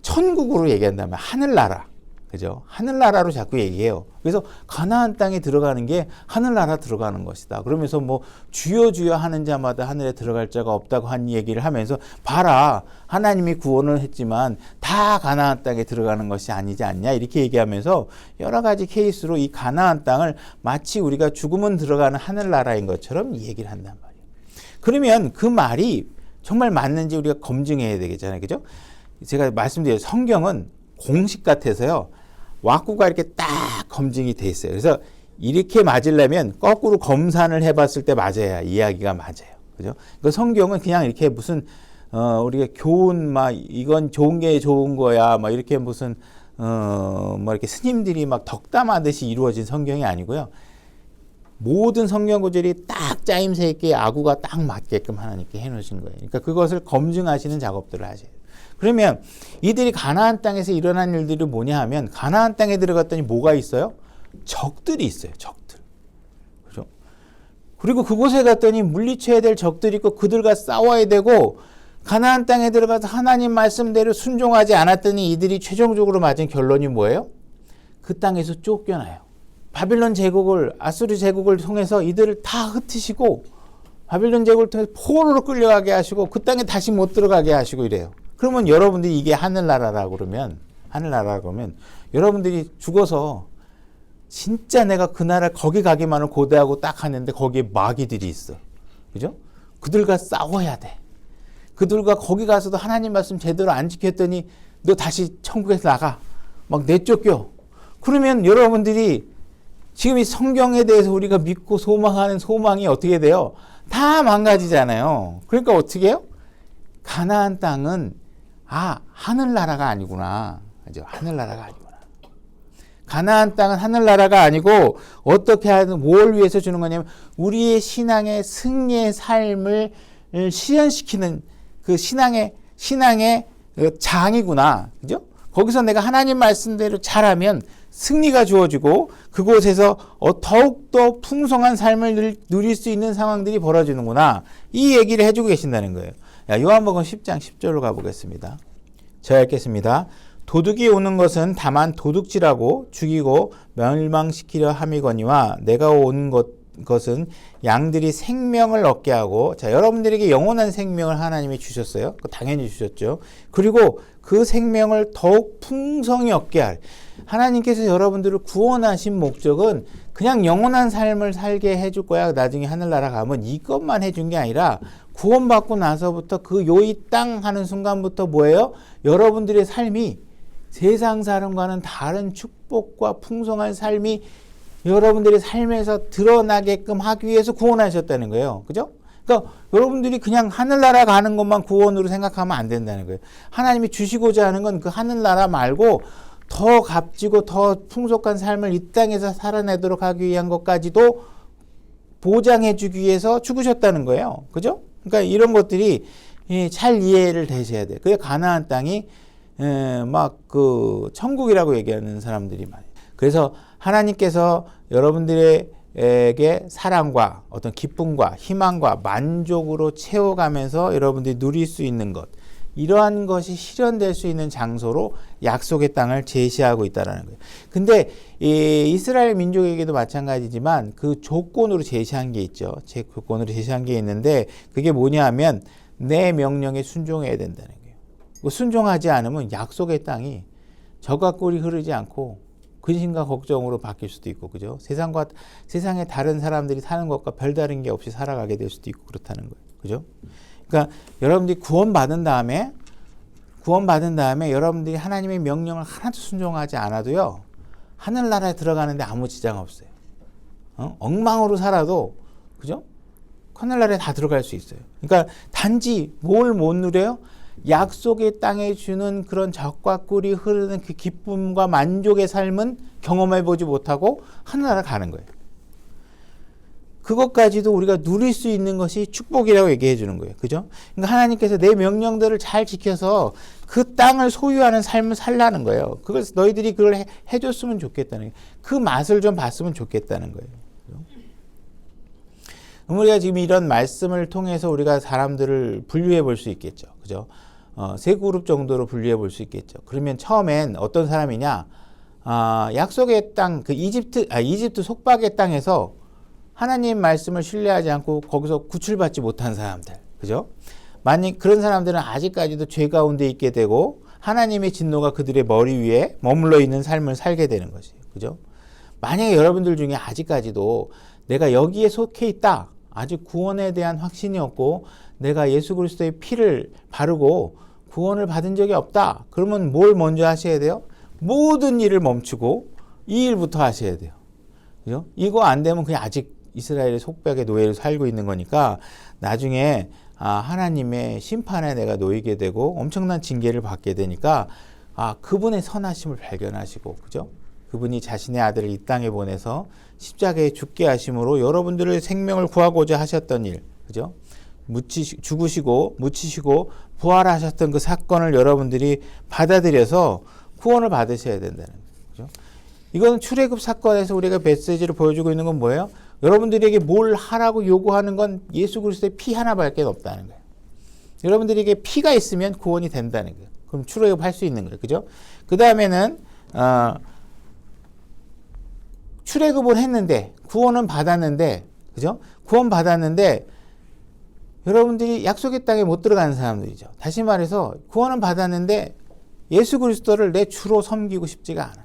천국으로 얘기한다면 하늘나라. 그죠? 하늘나라로 자꾸 얘기해요. 그래서 가나안 땅에 들어가는 게 하늘나라 들어가는 것이다. 그러면서 뭐 주여 주여 하는 자마다 하늘에 들어갈 자가 없다고 한 얘기를 하면서 봐라. 하나님이 구원을 했지만 다 가나안 땅에 들어가는 것이 아니지 않냐. 이렇게 얘기하면서 여러 가지 케이스로 이 가나안 땅을 마치 우리가 죽으면 들어가는 하늘나라인 것처럼 얘기를 한단 말이에요. 그러면 그 말이 정말 맞는지 우리가 검증해야 되겠잖아요. 그죠? 제가 말씀드린 성경은 공식 같아서요. 왁구가 이렇게 딱 검증이 돼 있어요. 그래서 이렇게 맞으려면 거꾸로 검산을 해봤을 때 맞아야 이야기가 맞아요. 그죠? 그 성경은 그냥 이렇게 무슨 우리가 교훈 이건 좋은 게 좋은 거야 이렇게 무슨 이렇게 스님들이 막 덕담하듯이 이루어진 성경이 아니고요. 모든 성경 구절이 딱 짜임새 있게 아구가 딱 맞게끔 하나님께 해놓으신 거예요. 그러니까 그것을 검증하시는 작업들을 하셔야 돼요. 그러면 이들이 가나안 땅에서 일어난 일들이 뭐냐 하면 가나안 땅에 들어갔더니 뭐가 있어요? 적들이 있어요. 적들. 그죠? 그리고 그곳에 갔더니 물리쳐야 될 적들이 있고 그들과 싸워야 되고 가나안 땅에 들어가서 하나님 말씀대로 순종하지 않았더니 이들이 최종적으로 맞은 결론이 뭐예요? 그 땅에서 쫓겨나요. 바빌론 제국을 아수르 제국을 통해서 이들을 다 흩으시고 바빌론 제국을 통해서 포로로 끌려가게 하시고 그 땅에 다시 못 들어가게 하시고 이래요. 그러면 여러분들이 이게 하늘나라라고 그러면 여러분들이 죽어서 진짜 내가 그 나라 거기 가기만을 고대하고 딱 하는데 거기에 마귀들이 있어. 그죠? 그들과 싸워야 돼. 그들과 거기 가서도 하나님 말씀 제대로 안 지켰더니 너 다시 천국에서 나가. 막 내쫓겨. 그러면 여러분들이 지금 이 성경에 대해서 우리가 믿고 소망하는 소망이 어떻게 돼요? 다 망가지잖아요. 그러니까 어떻게 해요? 가나안 땅은 하늘나라가 아니구나. 그죠? 하늘나라가 아니구나. 가나안 땅은 하늘나라가 아니고 어떻게 하든 뭘 위해서 주는 거냐면 우리의 신앙의 승리의 삶을 실현시키는 그 신앙의 장이구나. 그죠? 거기서 내가 하나님 말씀대로 잘하면 승리가 주어지고 그곳에서 더욱더 풍성한 삶을 누릴 수 있는 상황들이 벌어지는구나. 이 얘기를 해주고 계신다는 거예요. 요한복음 10장 10절로 가보겠습니다. 제가 읽겠습니다. 도둑이 오는 것은 다만 도둑질하고 죽이고 멸망시키려 함이거니와 내가 온 것은 양들이 생명을 얻게 하고, 자, 여러분들에게 영원한 생명을 하나님이 주셨어요. 당연히 주셨죠. 그리고 그 생명을 더욱 풍성히 얻게 할, 하나님께서 여러분들을 구원하신 목적은 그냥 영원한 삶을 살게 해줄 거야. 나중에 하늘나라 가면 이것만 해준 게 아니라 구원받고 나서부터 그 요이 땅 하는 순간부터 뭐예요? 여러분들의 삶이 세상 사람과는 다른 축복과 풍성한 삶이 여러분들의 삶에서 드러나게끔 하기 위해서 구원하셨다는 거예요. 그죠? 그러니까 여러분들이 그냥 하늘나라 가는 것만 구원으로 생각하면 안 된다는 거예요. 하나님이 주시고자 하는 건 그 하늘나라 말고 더 값지고 더 풍족한 삶을 이 땅에서 살아내도록 하기 위한 것까지도 보장해 주기 위해서 죽으셨다는 거예요. 그죠? 그러니까 이런 것들이 잘 이해를 되셔야 돼요. 그게 가나안 땅이 막 그 천국이라고 얘기하는 사람들이 많아요. 그래서 하나님께서 여러분들에게 사랑과 어떤 기쁨과 희망과 만족으로 채워가면서 여러분들이 누릴 수 있는 것, 이러한 것이 실현될 수 있는 장소로 약속의 땅을 제시하고 있다는 거예요. 근데 이 이스라엘 민족에게도 마찬가지지만 그 조건으로 제시한 게 있죠. 제 조건으로 제시한 게 있는데 그게 뭐냐 하면 내 명령에 순종해야 된다는 거예요. 순종하지 않으면 약속의 땅이 적과 꿀이 흐르지 않고 근심과 걱정으로 바뀔 수도 있고, 그죠? 세상에 다른 사람들이 사는 것과 별다른 게 없이 살아가게 될 수도 있고 그렇다는 거예요. 그죠? 그러니까 여러분들이 구원받은 다음에 여러분들이 하나님의 명령을 하나도 순종하지 않아도요, 하늘나라에 들어가는데 아무 지장 없어요. 엉망으로 살아도, 그죠? 하늘나라에 다 들어갈 수 있어요. 그러니까 단지 뭘 못 누려요? 약속의 땅에 주는 그런 적과 꿀이 흐르는 그 기쁨과 만족의 삶은 경험해보지 못하고 하늘나라 가는 거예요. 그것까지도 우리가 누릴 수 있는 것이 축복이라고 얘기해 주는 거예요. 그죠? 그러니까 하나님께서 내 명령들을 잘 지켜서 그 땅을 소유하는 삶을 살라는 거예요. 그걸 너희들이 그걸 해줬으면 좋겠다는 거예요. 그 맛을 좀 봤으면 좋겠다는 거예요. 우리가 지금 이런 말씀을 통해서 우리가 사람들을 분류해 볼 수 있겠죠. 그죠? 세 그룹 정도로 분류해 볼 수 있겠죠. 그러면 처음엔 어떤 사람이냐? 약속의 땅, 그 이집트 속박의 땅에서 하나님 말씀을 신뢰하지 않고 거기서 구출받지 못한 사람들. 그죠? 만약 그런 사람들은 아직까지도 죄 가운데 있게 되고 하나님의 진노가 그들의 머리 위에 머물러 있는 삶을 살게 되는 것이에요. 그죠? 만약에 여러분들 중에 아직까지도 내가 여기에 속해 있다. 아직 구원에 대한 확신이 없고 내가 예수 그리스도의 피를 바르고 구원을 받은 적이 없다. 그러면 뭘 먼저 하셔야 돼요? 모든 일을 멈추고 이 일부터 하셔야 돼요. 그죠? 이거 안 되면 그냥 아직 이스라엘의 속박의 노예로 살고 있는 거니까 나중에 하나님의 심판에 내가 놓이게 되고 엄청난 징계를 받게 되니까 그분의 선하심을 발견하시고, 그죠? 그분이 자신의 아들을 이 땅에 보내서 십자가에 죽게 하심으로 여러분들의 생명을 구하고자 하셨던 일, 그죠? 죽으시고 묻히시고 부활하셨던 그 사건을 여러분들이 받아들여서 구원을 받으셔야 된다는 거죠. 이건 출애굽 사건에서 우리가 메시지를 보여주고 있는 건 뭐예요? 여러분들에게 뭘 하라고 요구하는 건 예수 그리스도의 피 하나밖에 없다는 거예요. 여러분들에게 피가 있으면 구원이 된다는 거예요. 그럼 출애굽 할 수 있는 거예요. 그죠? 그 다음에는 출애굽을 했는데 구원은 받았는데, 그죠? 구원 받았는데 여러분들이 약속의 땅에 못 들어가는 사람들이죠. 다시 말해서 구원은 받았는데 예수 그리스도를 내 주로 섬기고 싶지가 않아.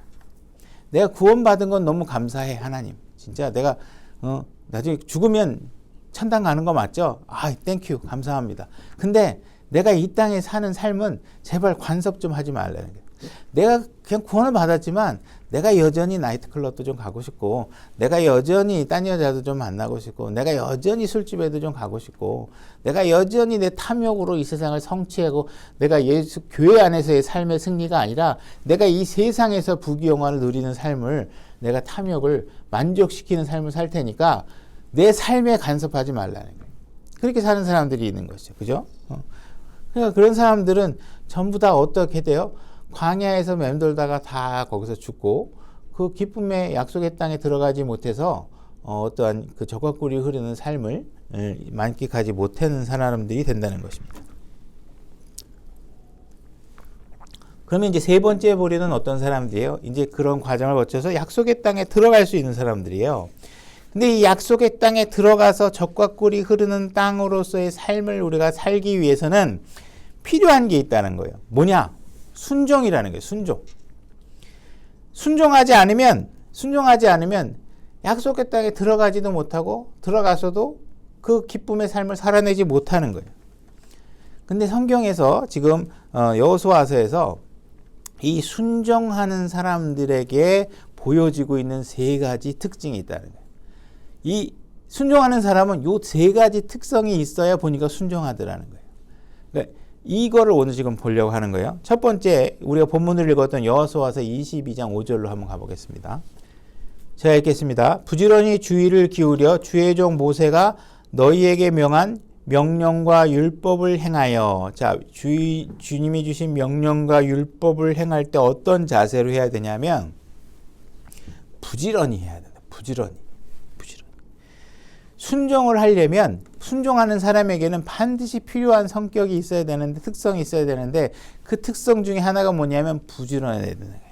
내가 구원받은 건 너무 감사해, 하나님. 진짜 내가 나중에 죽으면 천당 가는 거 맞죠? 땡큐, 감사합니다. 근데 내가 이 땅에 사는 삶은 제발 간섭 좀 하지 말라는 거예요. 내가 그냥 구원을 받았지만 내가 여전히 나이트클럽도 좀 가고 싶고, 내가 여전히 딴 여자도 좀 만나고 싶고, 내가 여전히 술집에도 좀 가고 싶고, 내가 여전히 내 탐욕으로 이 세상을 성취하고, 내가 예수 교회 안에서의 삶의 승리가 아니라 내가 이 세상에서 부귀영화를 누리는 삶을, 내가 탐욕을 만족시키는 삶을 살 테니까 내 삶에 간섭하지 말라는 거예요. 그렇게 사는 사람들이 있는 것이죠. 그죠? 그러니까 그런 사람들은 전부 다 어떻게 돼요? 광야에서 맴돌다가 다 거기서 죽고 그 기쁨의 약속의 땅에 들어가지 못해서 어떠한 그 적과 꿀이 흐르는 삶을 만끽하지 못하는 사람들이 된다는 것입니다. 그러면 이제 세 번째 보리는 어떤 사람들이에요? 이제 그런 과정을 거쳐서 약속의 땅에 들어갈 수 있는 사람들이에요. 근데 이 약속의 땅에 들어가서 적과 꿀이 흐르는 땅으로서의 삶을 우리가 살기 위해서는 필요한 게 있다는 거예요. 뭐냐? 순종이라는 거예요. 순종하지 않으면 약속의 땅에 들어가지도 못하고 들어가서도 그 기쁨의 삶을 살아내지 못하는 거예요. 근데 성경에서 지금 여호수아서에서 이 순종하는 사람들에게 보여지고 있는 세 가지 특징이 있다는 거예요. 이 순종하는 사람은 요 세 가지 특성이 있어야 보니까 순종하더라는 거예요. 그러니까 이거를 오늘 지금 보려고 하는 거예요. 첫 번째, 우리가 본문을 읽었던 여호수아서 22장 5절로 한번 가보겠습니다. 제가 읽겠습니다. 부지런히 주의를 기울여 주의 종 모세가 너희에게 명한 명령과 율법을 행하여. 자, 주님이 주신 명령과 율법을 행할 때 어떤 자세로 해야 되냐면 부지런히 해야 된다. 부지런히. 순종을 하려면 순종하는 사람에게는 반드시 필요한 성격이 있어야 되는데, 특성이 있어야 되는데, 그 특성 중에 하나가 뭐냐면 부지런해야 되는 거예요.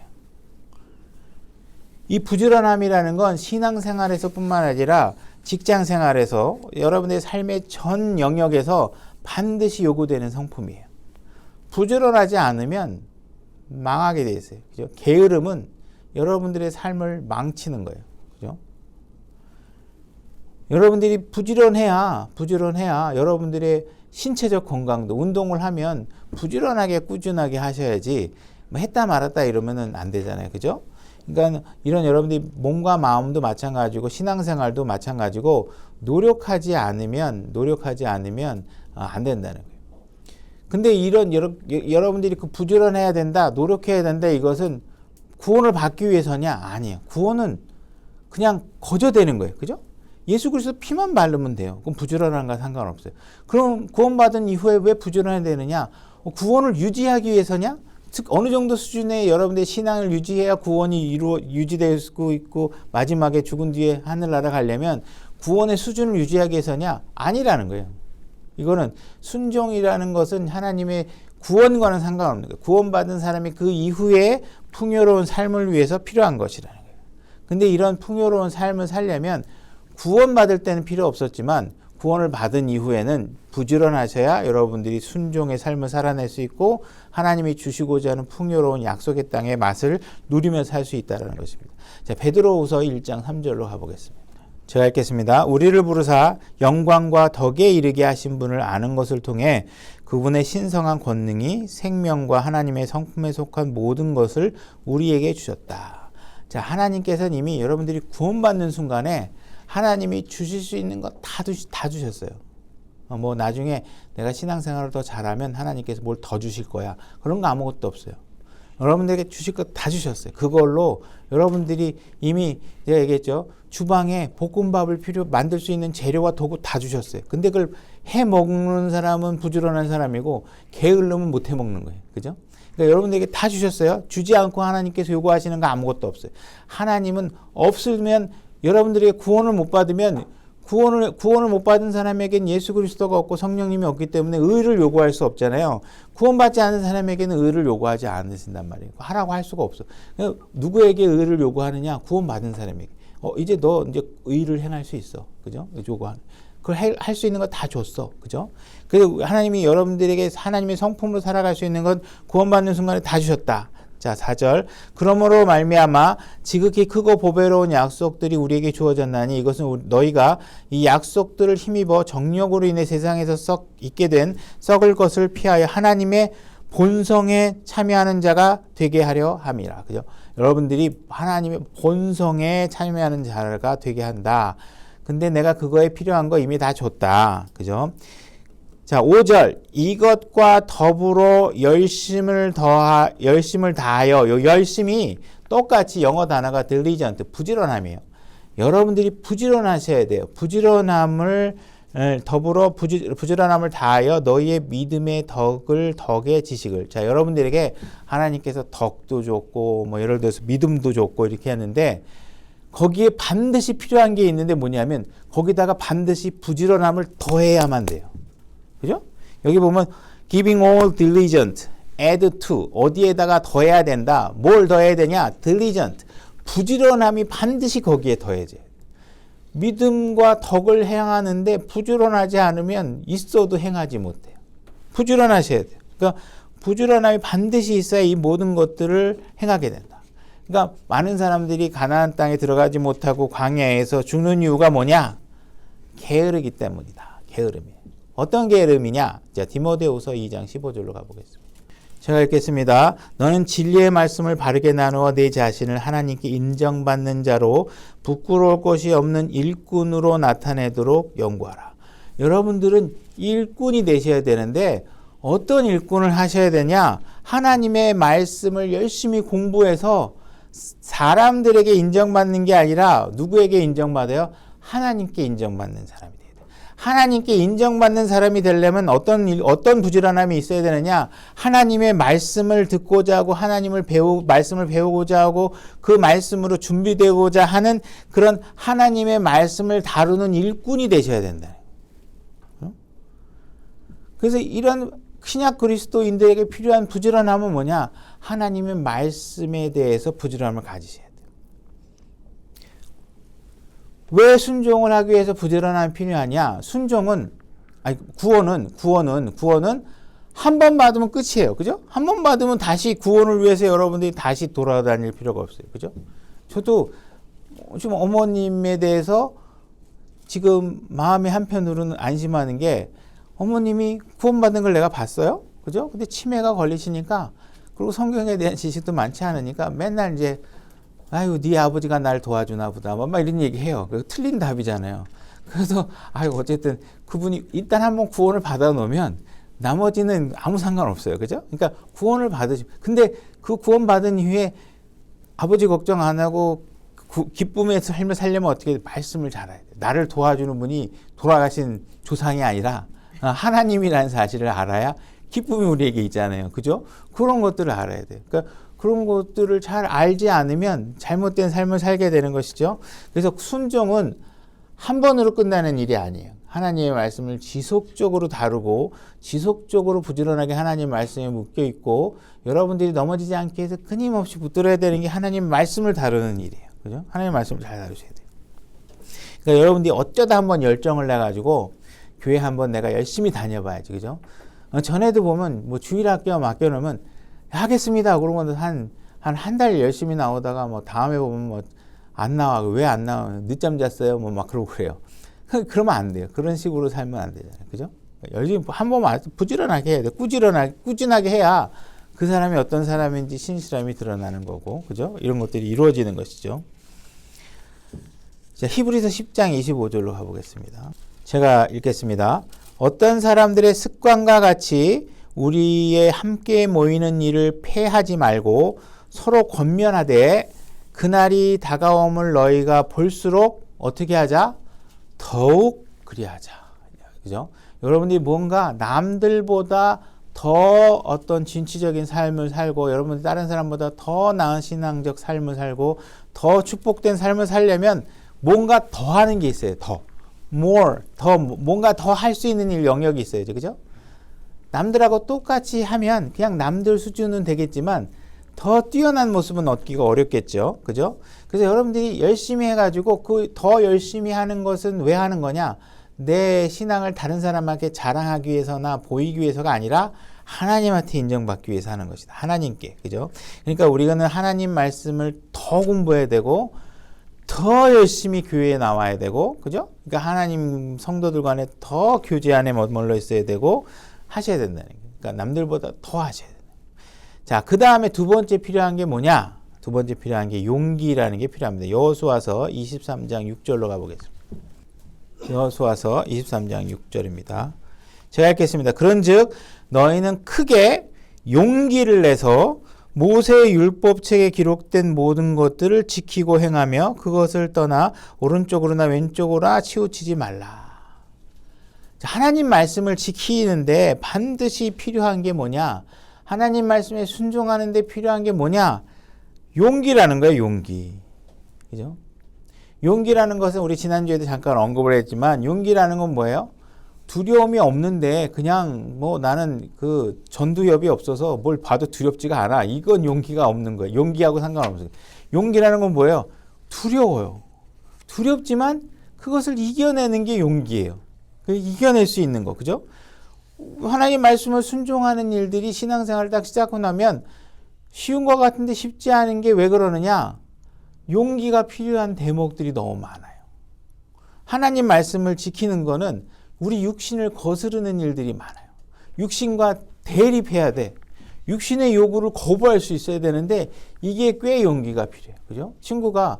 이 부지런함이라는 건 신앙생활에서뿐만 아니라 직장생활에서 여러분의 삶의 전 영역에서 반드시 요구되는 성품이에요. 부지런하지 않으면 망하게 돼 있어요. 그죠? 게으름은 여러분들의 삶을 망치는 거예요. 그죠? 여러분들이 부지런해야 여러분들의 신체적 건강도, 운동을 하면 부지런하게 꾸준하게 하셔야지 뭐 했다 말았다 이러면은 안 되잖아요. 그죠? 그러니까 이런 여러분들이 몸과 마음도 마찬가지고 신앙생활도 마찬가지고 노력하지 않으면 안 된다는 거예요. 근데 이런 여러분들이 그 부지런해야 된다, 노력해야 된다, 이것은 구원을 받기 위해서냐? 아니에요. 구원은 그냥 거저되는 거예요. 그죠? 예수 그리스도 피만 바르면 돼요. 그럼 부지런한 건 상관없어요. 그럼 구원받은 이후에 왜 부지런해야 되느냐? 구원을 유지하기 위해서냐? 즉 어느 정도 수준의 여러분들의 신앙을 유지해야 구원이 유지될 수 있고 마지막에 죽은 뒤에 하늘나라 가려면 구원의 수준을 유지하기 위해서냐? 아니라는 거예요. 이거는 순종이라는 것은 하나님의 구원과는 상관없는 거예요. 구원받은 사람이 그 이후에 풍요로운 삶을 위해서 필요한 것이라는 거예요. 근데 이런 풍요로운 삶을 살려면 구원받을 때는 필요 없었지만 구원을 받은 이후에는 부지런하셔야 여러분들이 순종의 삶을 살아낼 수 있고 하나님이 주시고자 하는 풍요로운 약속의 땅의 맛을 누리며 살 수 있다는 것입니다. 자, 베드로후서 1장 3절로 가보겠습니다. 제가 읽겠습니다. 우리를 부르사 영광과 덕에 이르게 하신 분을 아는 것을 통해 그분의 신성한 권능이 생명과 하나님의 성품에 속한 모든 것을 우리에게 주셨다. 자, 하나님께서는 이미 여러분들이 구원받는 순간에 하나님이 주실 수 있는 거 다 주셨어요. 뭐 나중에 내가 신앙생활을 더 잘하면 하나님께서 뭘 더 주실 거야. 그런 거 아무것도 없어요. 여러분들에게 주실 거 다 주셨어요. 그걸로 여러분들이 이미 제가 얘기했죠. 주방에 볶음밥을 만들 수 있는 재료와 도구 다 주셨어요. 근데 그걸 해 먹는 사람은 부지런한 사람이고 게으르면 못 해 먹는 거예요. 그죠? 그러니까 여러분들에게 다 주셨어요. 주지 않고 하나님께서 요구하시는 거 아무것도 없어요. 하나님은 없으면 여러분들에게 구원을 못 받으면 구원을 못 받은 사람에겐 예수 그리스도가 없고 성령님이 없기 때문에 의를 요구할 수 없잖아요. 구원받지 않은 사람에게는 의를 요구하지 않으신단 말이에요. 하라고 할 수가 없어. 누구에게 의를 요구하느냐? 구원받은 사람에게. 이제 너 이제 의를 행할 수 있어. 그죠? 요구하는. 그걸 할 수 있는 거 다 줬어. 그죠? 그래서 하나님이 여러분들에게 하나님의 성품으로 살아갈 수 있는 건 구원받는 순간에 다 주셨다. 자, 4절. 그러므로 말미암아 지극히 크고 보배로운 약속들이 우리에게 주어졌나니 이것은 너희가 이 약속들을 힘입어 정력으로 인해 세상에서 있게 된 썩을 것을 피하여 하나님의 본성에 참여하는 자가 되게 하려 함이라. 그죠? 여러분들이 하나님의 본성에 참여하는 자가 되게 한다. 근데 내가 그거에 필요한 거 이미 다 줬다. 그죠? 자, 5절. 이것과 더불어 열심을 다하여, 요 열심이 똑같이 영어 단어가 diligent, 부지런함이에요. 여러분들이 부지런하셔야 돼요. 부지런함을 다하여 너희의 믿음의 덕의 지식을. 자, 여러분들에게 하나님께서 덕도 줬고, 뭐 예를 들어서 믿음도 줬고 이렇게 하는데 거기에 반드시 필요한 게 있는데 뭐냐면 거기다가 반드시 부지런함을 더해야만 돼요. 그죠? 여기 보면 giving all diligent, add to 어디에다가 더해야 된다. 뭘 더해야 되냐? diligent. 부지런함이 반드시 거기에 더해져요. 믿음과 덕을 행하는데 부지런하지 않으면 있어도 행하지 못해요. 부지런하셔야 돼요. 그러니까 부지런함이 반드시 있어야 이 모든 것들을 행하게 된다. 그러니까 많은 사람들이 가나안 땅에 들어가지 못하고 광야에서 죽는 이유가 뭐냐? 게으르기 때문이다. 게으름이에요. 어떤 게으름이냐? 자, 디모데후서 2장 15절로 가보겠습니다. 제가 읽겠습니다. 너는 진리의 말씀을 바르게 나누어 내 자신을 하나님께 인정받는 자로 부끄러울 것이 없는 일꾼으로 나타내도록 연구하라. 여러분들은 일꾼이 되셔야 되는데 어떤 일꾼을 하셔야 되냐? 하나님의 말씀을 열심히 공부해서 사람들에게 인정받는 게 아니라 누구에게 인정받아요? 하나님께 인정받는 사람이 돼야 돼요. 하나님께 인정받는 사람이 되려면 어떤 부지런함이 있어야 되느냐? 하나님의 말씀을 듣고자 하고 말씀을 배우고자 하고 그 말씀으로 준비되고자 하는 그런 하나님의 말씀을 다루는 일꾼이 되셔야 된다. 그래서 이런 신약 그리스도인들에게 필요한 부지런함은 뭐냐? 하나님의 말씀에 대해서 부지런함을 가지셔야 돼요. 왜 순종을 하기 위해서 부지런함이 필요하냐? 구원은 한 번 받으면 끝이에요. 그죠? 한 번 받으면 다시 구원을 위해서 여러분들이 다시 돌아다닐 필요가 없어요. 그죠? 저도 지금 어머님에 대해서 지금 마음의 한편으로는 안심하는 게 어머님이 구원받은 걸 내가 봤어요. 그죠? 근데 치매가 걸리시니까 그리고 성경에 대한 지식도 많지 않으니까 맨날 이제 아유, 네 아버지가 날 도와주나 보다. 막 이런 얘기 해요. 틀린 답이잖아요. 그래서, 어쨌든 그분이 일단 한번 구원을 받아 놓으면 나머지는 아무 상관없어요. 그죠? 그러니까 구원을 근데 그 구원 받은 이후에 아버지 걱정 안 하고 기쁨의 삶을 살려면 어떻게 말씀을 잘 알아야 돼. 나를 도와주는 분이 돌아가신 조상이 아니라 하나님이라는 사실을 알아야 기쁨이 우리에게 있잖아요. 그죠? 그런 것들을 알아야 돼요. 그러니까 그런 것들을 잘 알지 않으면 잘못된 삶을 살게 되는 것이죠. 그래서 순종은 한 번으로 끝나는 일이 아니에요. 하나님의 말씀을 지속적으로 다루고 지속적으로 부지런하게 하나님 말씀에 묶여 있고 여러분들이 넘어지지 않게 해서 끊임없이 붙들어야 되는 게 하나님 말씀을 다루는 일이에요. 그죠? 하나님 말씀을 잘 다루셔야 돼요. 그러니까 여러분들이 어쩌다 한번 열정을 내가지고 교회 한번 내가 열심히 다녀봐야지. 그죠? 전에도 보면 뭐 주일학교 맡겨놓으면 하겠습니다. 그러면 한 달 열심히 나오다가 뭐 다음에 보면 뭐 안 나와. 왜 안 나와? 늦잠 잤어요. 뭐 막 그러고 그래요. 그러면 안 돼요. 그런 식으로 살면 안 되잖아요. 그죠? 열심히 한번 부지런하게 해야 돼. 꾸준하게 해야 그 사람이 어떤 사람인지 신실함이 드러나는 거고. 그죠? 이런 것들이 이루어지는 것이죠. 자, 히브리서 10장 25절로 가보겠습니다. 제가 읽겠습니다. 어떤 사람들의 습관과 같이 우리의 함께 모이는 일을 폐하지 말고 서로 권면하되 그날이 다가옴을 너희가 볼수록 어떻게 하자? 더욱 그리하자. 그죠? 여러분들이 뭔가 남들보다 더 어떤 진취적인 삶을 살고 여러분들 다른 사람보다 더 나은 신앙적 삶을 살고 더 축복된 삶을 살려면 뭔가 더 하는 게 있어요. 뭔가 더 할 수 있는 일 영역이 있어야죠. 그죠? 남들하고 똑같이 하면 그냥 남들 수준은 되겠지만 더 뛰어난 모습은 얻기가 어렵겠죠. 그죠? 그래서 여러분들이 열심히 해가지고 그 더 열심히 하는 것은 왜 하는 거냐? 내 신앙을 다른 사람에게 자랑하기 위해서나 보이기 위해서가 아니라 하나님한테 인정받기 위해서 하는 것이다. 하나님께. 그죠? 그러니까 우리는 하나님 말씀을 더 공부해야 되고 더 열심히 교회에 나와야 되고, 그죠? 그러니까 하나님 성도들 간에 더 교제 안에 머물러 있어야 되고 하셔야 된다는 거예요. 그러니까 남들보다 더 하셔야 돼요. 자, 그 다음에 두 번째 필요한 게 뭐냐? 두 번째 필요한 게 용기라는 게 필요합니다. 여호수아서 23장 6절로 가보겠습니다. 여호수아서 23장 6절입니다. 제가 읽겠습니다. 그런즉 너희는 크게 용기를 내서 모세의 율법책에 기록된 모든 것들을 지키고 행하며 그것을 떠나 오른쪽으로나 왼쪽으로나 치우치지 말라. 하나님 말씀을 지키는데 반드시 필요한 게 뭐냐? 하나님 말씀에 순종하는 데 필요한 게 뭐냐? 용기라는 거예요. 용기. 그죠? 용기라는 것은 우리 지난주에도 잠깐 언급을 했지만 용기라는 건 뭐예요? 두려움이 없는데 그냥 뭐 나는 그 전두엽이 없어서 뭘 봐도 두렵지가 않아. 이건 용기가 없는 거예요. 용기하고 상관없어요. 용기라는 건 뭐예요? 두려워요. 두렵지만 그것을 이겨내는 게 용기예요. 이겨낼 수 있는 거. 그죠? 하나님 말씀을 순종하는 일들이 신앙생활을 딱 시작하고 나면 쉬운 것 같은데 쉽지 않은 게 왜 그러느냐? 용기가 필요한 대목들이 너무 많아요. 하나님 말씀을 지키는 거는 우리 육신을 거스르는 일들이 많아요. 육신과 대립해야 돼. 육신의 요구를 거부할 수 있어야 되는데 이게 꽤 용기가 필요해요. 그죠? 친구가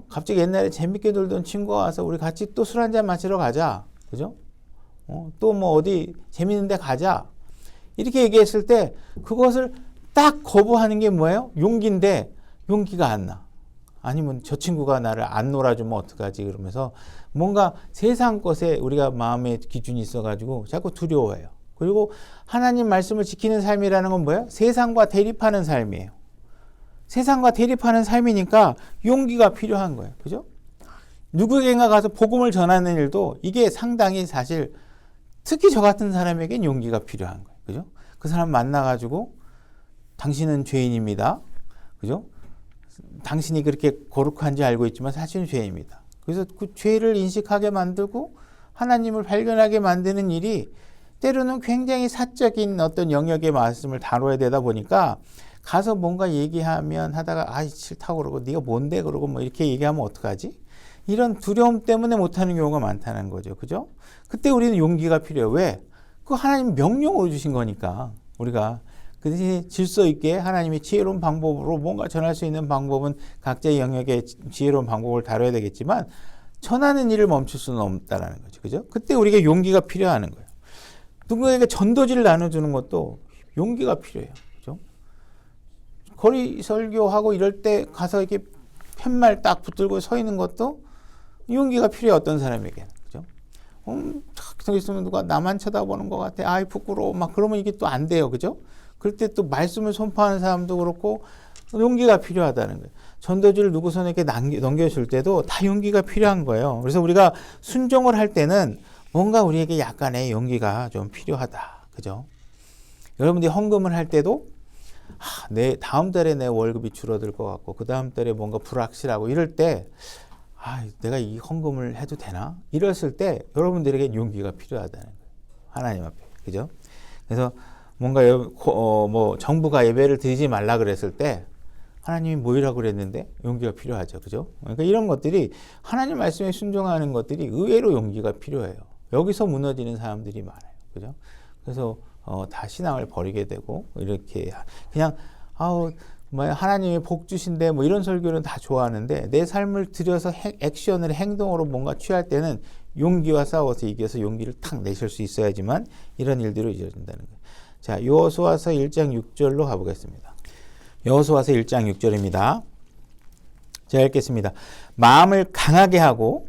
갑자기 옛날에 재밌게 놀던 친구가 와서 우리 같이 또 술 한잔 마시러 가자. 그죠? 또 뭐 어디 재밌는 데 가자. 이렇게 얘기했을 때 그것을 딱 거부하는 게 뭐예요? 용기인데 용기가 안 나. 아니면 저 친구가 나를 안 놀아주면 어떡하지? 그러면서 뭔가 세상 것에 우리가 마음의 기준이 있어가지고 자꾸 두려워해요. 그리고 하나님 말씀을 지키는 삶이라는 건 뭐예요? 세상과 대립하는 삶이에요. 세상과 대립하는 삶이니까 용기가 필요한 거예요. 그죠? 누구에게나 가서 복음을 전하는 일도 이게 상당히 사실 특히 저 같은 사람에겐 용기가 필요한 거예요. 그죠? 그 사람 만나가지고 당신은 죄인입니다. 그죠? 당신이 그렇게 거룩한지 알고 있지만 사실은 죄입니다. 그래서 그 죄를 인식하게 만들고 하나님을 발견하게 만드는 일이 때로는 굉장히 사적인 어떤 영역의 말씀을 다뤄야 되다 보니까 가서 뭔가 얘기하면 하다가 아이 싫다고 그러고 네가 뭔데 그러고 뭐 이렇게 얘기하면 어떡하지? 이런 두려움 때문에 못하는 경우가 많다는 거죠. 그죠? 그때 우리는 용기가 필요해요. 왜? 그 하나님 명령으로 주신 거니까 우리가 그 대신 질서 있게 하나님이 지혜로운 방법으로 뭔가 전할 수 있는 방법은 각자의 영역의 지혜로운 방법을 다뤄야 되겠지만 전하는 일을 멈출 수는 없다라는 거죠. 그죠? 그때 우리가 용기가 필요한 거예요. 누구에게 전도지를 나눠주는 것도 용기가 필요해요. 그죠? 거리 설교하고 이럴 때 가서 이렇게 팻말 딱 붙들고 서 있는 것도 용기가 필요해요. 어떤 사람에게. 그죠? 서 있으면 누가 나만 쳐다보는 것 같아. 아이 부끄러워. 막 그러면 이게 또 안 돼요. 그죠? 그럴 때 또 말씀을 선포하는 사람도 그렇고 용기가 필요하다는 거예요. 전도지를 누구 손에게 넘겨줄 때도 다 용기가 필요한 거예요. 그래서 우리가 순종을 할 때는 뭔가 우리에게 약간의 용기가 좀 필요하다. 그죠? 여러분들이 헌금을 할 때도 내 다음 달에 내 월급이 줄어들 것 같고 그 다음 달에 뭔가 불확실하고 이럴 때 내가 이 헌금을 해도 되나? 이랬을 때 여러분들에게 용기가 필요하다는 거예요. 하나님 앞에. 그죠? 그래서 뭔가 뭐 정부가 예배를 드리지 말라 그랬을 때 하나님이 뭐이라고 그랬는데 용기가 필요하죠. 그죠? 그러니까 이런 것들이 하나님 말씀에 순종하는 것들이 의외로 용기가 필요해요. 여기서 무너지는 사람들이 많아요. 그죠? 그래서 다 신앙을 버리게 되고 이렇게 그냥 하나님이 복 주신데 뭐 이런 설교는 다 좋아하는데 내 삶을 들여서 액션을 행동으로 뭔가 취할 때는 용기와 싸워서 이겨서 용기를 탁 내실 수 있어야지만 이런 일들을 이어진다는 거예요. 자, 여호수아서 1장 6절로 가보겠습니다. 여호수아서 1장 6절입니다. 제가 읽겠습니다. 마음을 강하게 하고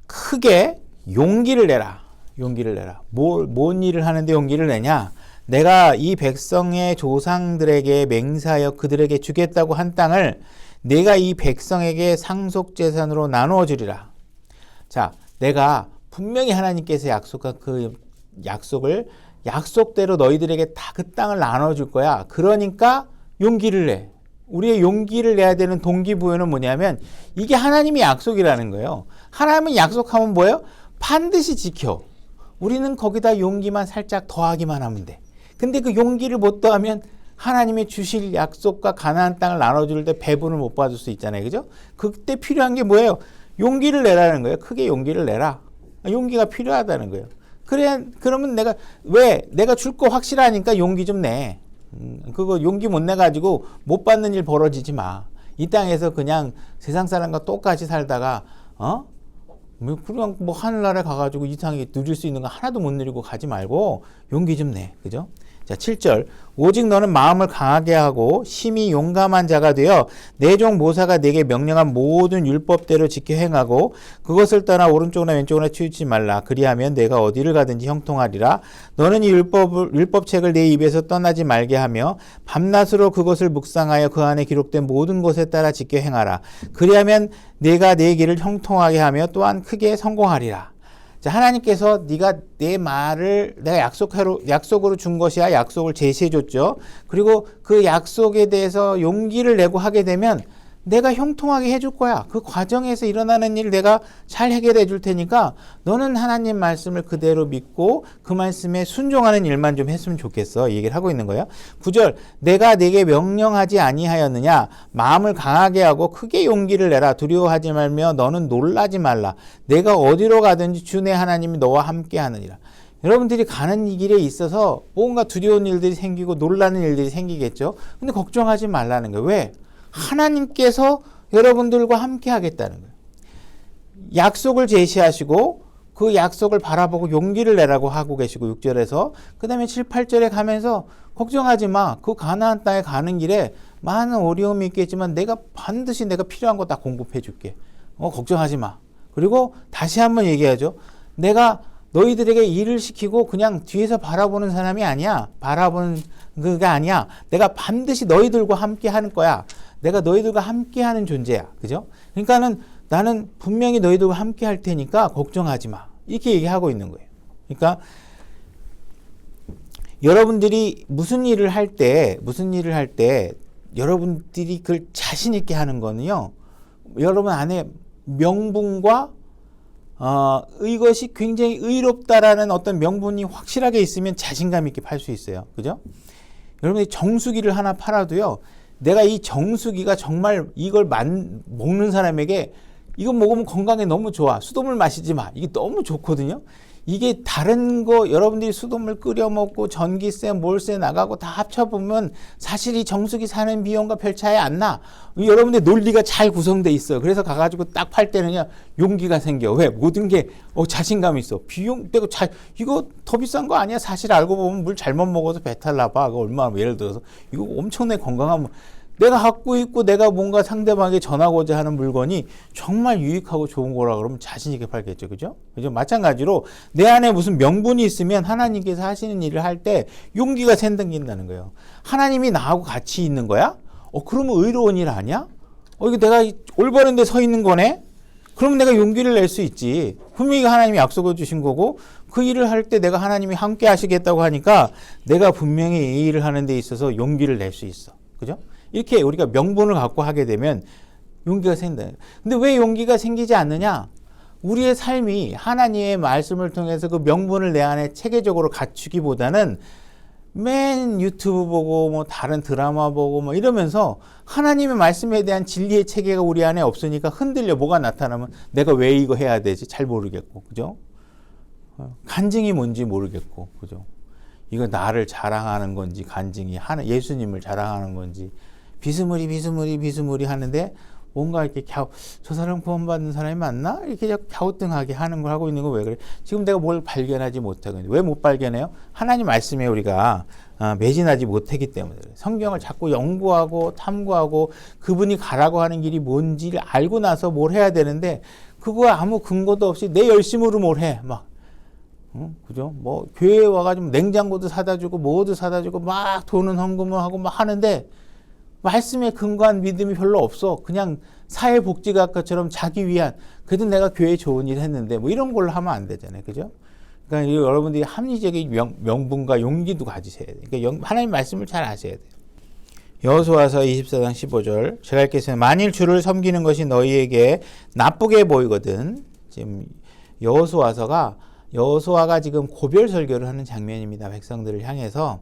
크게 용기를 내라. 용기를 내라. 뭔 일을 하는데 용기를 내냐? 내가 이 백성의 조상들에게 맹세하여 그들에게 주겠다고 한 땅을 내가 이 백성에게 상속재산으로 나누어 주리라. 자, 내가 분명히 하나님께서 약속한 그 약속대로 너희들에게 다 그 땅을 나눠줄 거야. 그러니까 용기를 내. 우리의 용기를 내야 되는 동기부여는 뭐냐면 이게 하나님의 약속이라는 거예요. 하나님은 약속하면 뭐예요? 반드시 지켜. 우리는 거기다 용기만 살짝 더하기만 하면 돼. 근데 그 용기를 못 더하면 하나님이 주실 약속과 가나안 땅을 나눠줄 때 배분을 못 받을 수 있잖아요. 그죠? 그때 필요한 게 뭐예요? 용기를 내라는 거예요. 크게 용기를 내라. 용기가 필요하다는 거예요. 그러면 내가 줄 거 확실하니까 용기 좀 내. 그거 용기 못 내가지고 못 받는 일 벌어지지 마. 이 땅에서 그냥 세상 사람과 똑같이 살다가, 그냥 뭐 하늘나라에 가가지고 이상하게 누릴 수 있는 거 하나도 못 누리고 가지 말고 용기 좀 내. 그죠? 자, 7절. 오직 너는 마음을 강하게 하고 심히 용감한 자가 되어 내 종 모사가 내게 명령한 모든 율법대로 지켜 행하고 그것을 떠나 오른쪽이나 왼쪽이나 치우치지 말라. 그리하면 내가 어디를 가든지 형통하리라. 너는 이 율법책을 내 입에서 떠나지 말게 하며 밤낮으로 그것을 묵상하여 그 안에 기록된 모든 것에 따라 지켜 행하라. 그리하면 내가 내 길을 형통하게 하며 또한 크게 성공하리라. 자, 하나님께서 네가 내 말을 내가 약속으로 준 것이야. 약속을 제시해 줬죠. 그리고 그 약속에 대해서 용기를 내고 하게 되면 내가 형통하게 해줄 거야. 그 과정에서 일어나는 일 내가 잘 해결해 줄 테니까 너는 하나님 말씀을 그대로 믿고 그 말씀에 순종하는 일만 좀 했으면 좋겠어. 이 얘기를 하고 있는 거예요. 9절. 내가 내게 명령하지 아니하였느냐? 마음을 강하게 하고 크게 용기를 내라. 두려워하지 말며 너는 놀라지 말라. 내가 어디로 가든지 주 내 하나님이 너와 함께 하느니라. 여러분들이 가는 이 길에 있어서 뭔가 두려운 일들이 생기고 놀라는 일들이 생기겠죠. 근데 걱정하지 말라는 거예요. 왜? 하나님께서 여러분들과 함께 하겠다는 거예요. 약속을 제시하시고 그 약속을 바라보고 용기를 내라고 하고 계시고 6절에서 그 다음에 7, 8절에 가면서 걱정하지 마. 그 가나안 땅에 가는 길에 많은 어려움이 있겠지만 내가 반드시 내가 필요한 거 다 공급해 줄게. 걱정하지 마. 그리고 다시 한번 얘기하죠. 내가 너희들에게 일을 시키고 그냥 뒤에서 바라보는 사람이 아니야. 바라보는 그게 아니야. 내가 반드시 너희들과 함께 하는 거야. 내가 너희들과 함께 하는 존재야. 그죠? 그러니까는 나는 분명히 너희들과 함께 할 테니까 걱정하지 마. 이렇게 얘기하고 있는 거예요. 그러니까 여러분들이 무슨 일을 할 때 여러분들이 그걸 자신 있게 하는 거는요. 여러분 안에 명분과 이것이 굉장히 의롭다라는 어떤 명분이 확실하게 있으면 자신감 있게 팔 수 있어요. 그죠? 여러분이 정수기를 하나 팔아도요. 내가 이 정수기가 정말 이걸 먹는 사람에게 이거 먹으면 건강에 너무 좋아. 수돗물 마시지 마. 이게 너무 좋거든요. 이게 다른 거 여러분들이 수돗물 끓여 먹고 전기세, 몰세 나가고 다 합쳐보면 사실 이 정수기 사는 비용과 별 차이 안 나. 여러분들 논리가 잘 구성돼 있어요. 그래서 가가지고 딱 팔 때는요 용기가 생겨. 왜? 모든 게 자신감이 있어. 비용 떼고 이거 더 비싼 거 아니야? 사실 알고 보면 물 잘못 먹어서 배탈 나봐. 그거 얼마나 예를 들어서 이거 엄청나게 건강한 내가 갖고 있고 내가 뭔가 상대방에게 전하고자 하는 물건이 정말 유익하고 좋은 거라 그러면 자신 있게 팔겠죠. 그죠? 그죠? 마찬가지로 내 안에 무슨 명분이 있으면 하나님께서 하시는 일을 할 때 용기가 생긴다는 거예요. 하나님이 나하고 같이 있는 거야? 그러면 의로운 일 아니야? 이거 내가 올바른 데 서 있는 거네? 그러면 내가 용기를 낼 수 있지. 분명히 하나님이 약속을 주신 거고 그 일을 할 때 내가 하나님이 함께 하시겠다고 하니까 내가 분명히 이 일을 하는 데 있어서 용기를 낼 수 있어. 그죠? 이렇게 우리가 명분을 갖고 하게 되면 용기가 생긴다. 근데 왜 용기가 생기지 않느냐? 우리의 삶이 하나님의 말씀을 통해서 그 명분을 내 안에 체계적으로 갖추기보다는 맨 유튜브 보고 뭐 다른 드라마 보고 뭐 이러면서 하나님의 말씀에 대한 진리의 체계가 우리 안에 없으니까 흔들려. 뭐가 나타나면 내가 왜 이거 해야 되지? 잘 모르겠고. 그죠? 간증이 뭔지 모르겠고. 그죠? 이거 나를 자랑하는 건지 간증이 예수님을 자랑하는 건지 비스무리 하는데 뭔가 이렇게 저 사람 구원받는 사람이 맞나? 이렇게 자꾸 갸우뚱하게 하는 걸 하고 있는 거 왜 그래? 지금 내가 뭘 발견하지 못하고 왜 못 발견해요? 하나님 말씀에 우리가 매진하지 못하기 때문에 그래요. 성경을 자꾸 연구하고 탐구하고 그분이 가라고 하는 길이 뭔지를 알고 나서 뭘 해야 되는데 그거 아무 근거도 없이 내 열심으로 뭘 해. 그죠? 뭐 교회에 와가지고 냉장고도 사다 주고 뭐도 사다 주고 막 돈은 헌금을 하고 막 하는데 말씀에 근거한 믿음이 별로 없어. 그냥 사회복지학과처럼 자기 위한 그래도 내가 교회에 좋은 일 했는데 뭐 이런 걸로 하면 안 되잖아요. 그죠? 그러니까 여러분들이 합리적인 명분과 용기도 가지셔야 돼요. 그러니까 하나님 말씀을 잘 아셔야 돼요. 여호수아서 24장 15절 제가 읽겠습니다. 만일 주를 섬기는 것이 너희에게 나쁘게 보이거든. 지금 여호수아가 지금 고별 설교를 하는 장면입니다. 백성들을 향해서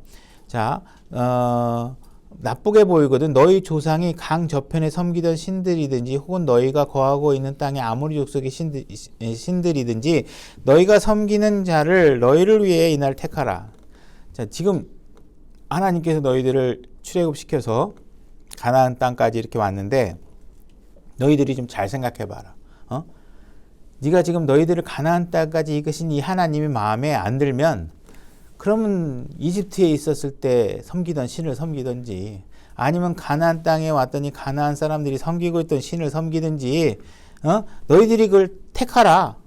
나쁘게 보이거든. 너희 조상이 강 저편에 섬기던 신들이든지 혹은 너희가 거하고 있는 땅의 아모리 족속의 신들이든지 너희가 섬기는 자를 너희를 위해 이날 택하라. 지금 하나님께서 너희들을 출애굽시켜서 가나안 땅까지 이렇게 왔는데 너희들이 좀 잘 생각해 봐라. 네가 지금 너희들을 가나안 땅까지 이끄신 이 하나님의 마음에 안 들면 그러면 이집트에 있었을 때 섬기던 신을 섬기든지 아니면 가나안 땅에 왔더니 가나안 사람들이 섬기고 있던 신을 섬기든지 너희들이 그걸 택하라.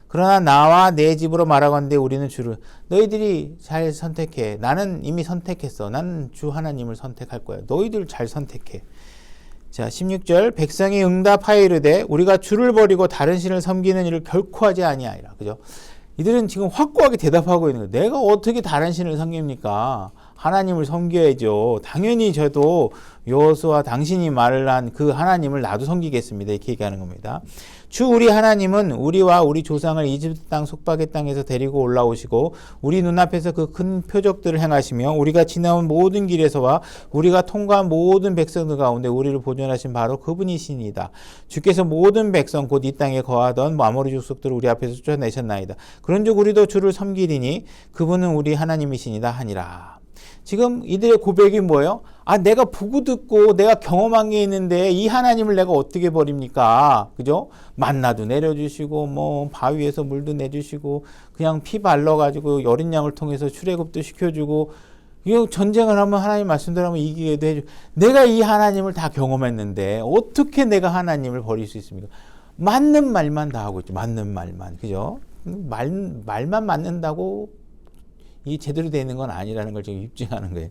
그러나 나와 내 집으로 말하건대 우리는 주를 너희들이 잘 선택해. 나는 이미 선택했어. 나는 주 하나님을 선택할 거야. 너희들 잘 선택해. 자, 16절 백성이 응답하여 이르되 우리가 주를 버리고 다른 신을 섬기는 일을 결코 하지 아니하리라. 그죠? 이들은 지금 확고하게 대답하고 있는 거예요. 내가 어떻게 다른 신을 섬깁니까? 하나님을 섬겨야죠. 당연히 저도 여호수아 당신이 말을 한 그 하나님을 나도 섬기겠습니다. 이렇게 얘기하는 겁니다. 주 우리 하나님은 우리와 우리 조상을 이집트 땅 속박의 땅에서 데리고 올라오시고 우리 눈앞에서 그 큰 표적들을 행하시며 우리가 지나온 모든 길에서와 우리가 통과한 모든 백성들 가운데 우리를 보존하신 바로 그분이시니이다. 주께서 모든 백성 곧 이 땅에 거하던 아모리 족속들을 우리 앞에서 쫓아내셨나이다. 그런즉 우리도 주를 섬기리니 그분은 우리 하나님이시니이다 하니라. 지금 이들의 고백이 뭐예요? 아, 내가 보고 듣고 내가 경험한 게 있는데 이 하나님을 내가 어떻게 버립니까? 그죠? 만나도 내려주시고 뭐 바위에서 물도 내주시고 그냥 피 발라가지고 어린 양을 통해서 출애굽도 시켜주고 이거 전쟁을 하면 하나님 말씀대로 하면 이기게도 해주고 내가 이 하나님을 다 경험했는데 어떻게 내가 하나님을 버릴 수 있습니까? 맞는 말만 다 하고 있죠. 맞는 말만. 그죠? 말만 맞는다고 이 제대로 되어 있는 건 아니라는 걸 지금 입증하는 거예요.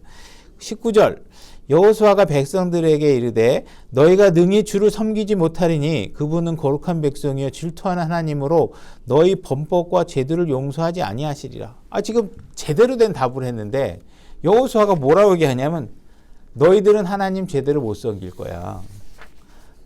19절 여호수아가 백성들에게 이르되 너희가 능히 주를 섬기지 못하리니 그분은 거룩한 백성이여 질투하는 하나님으로 너희 범법과 죄들을 용서하지 아니하시리라. 지금 제대로 된 답을 했는데 여호수아가 뭐라고 얘기하냐면 너희들은 하나님 제대로 못 섬길 거야.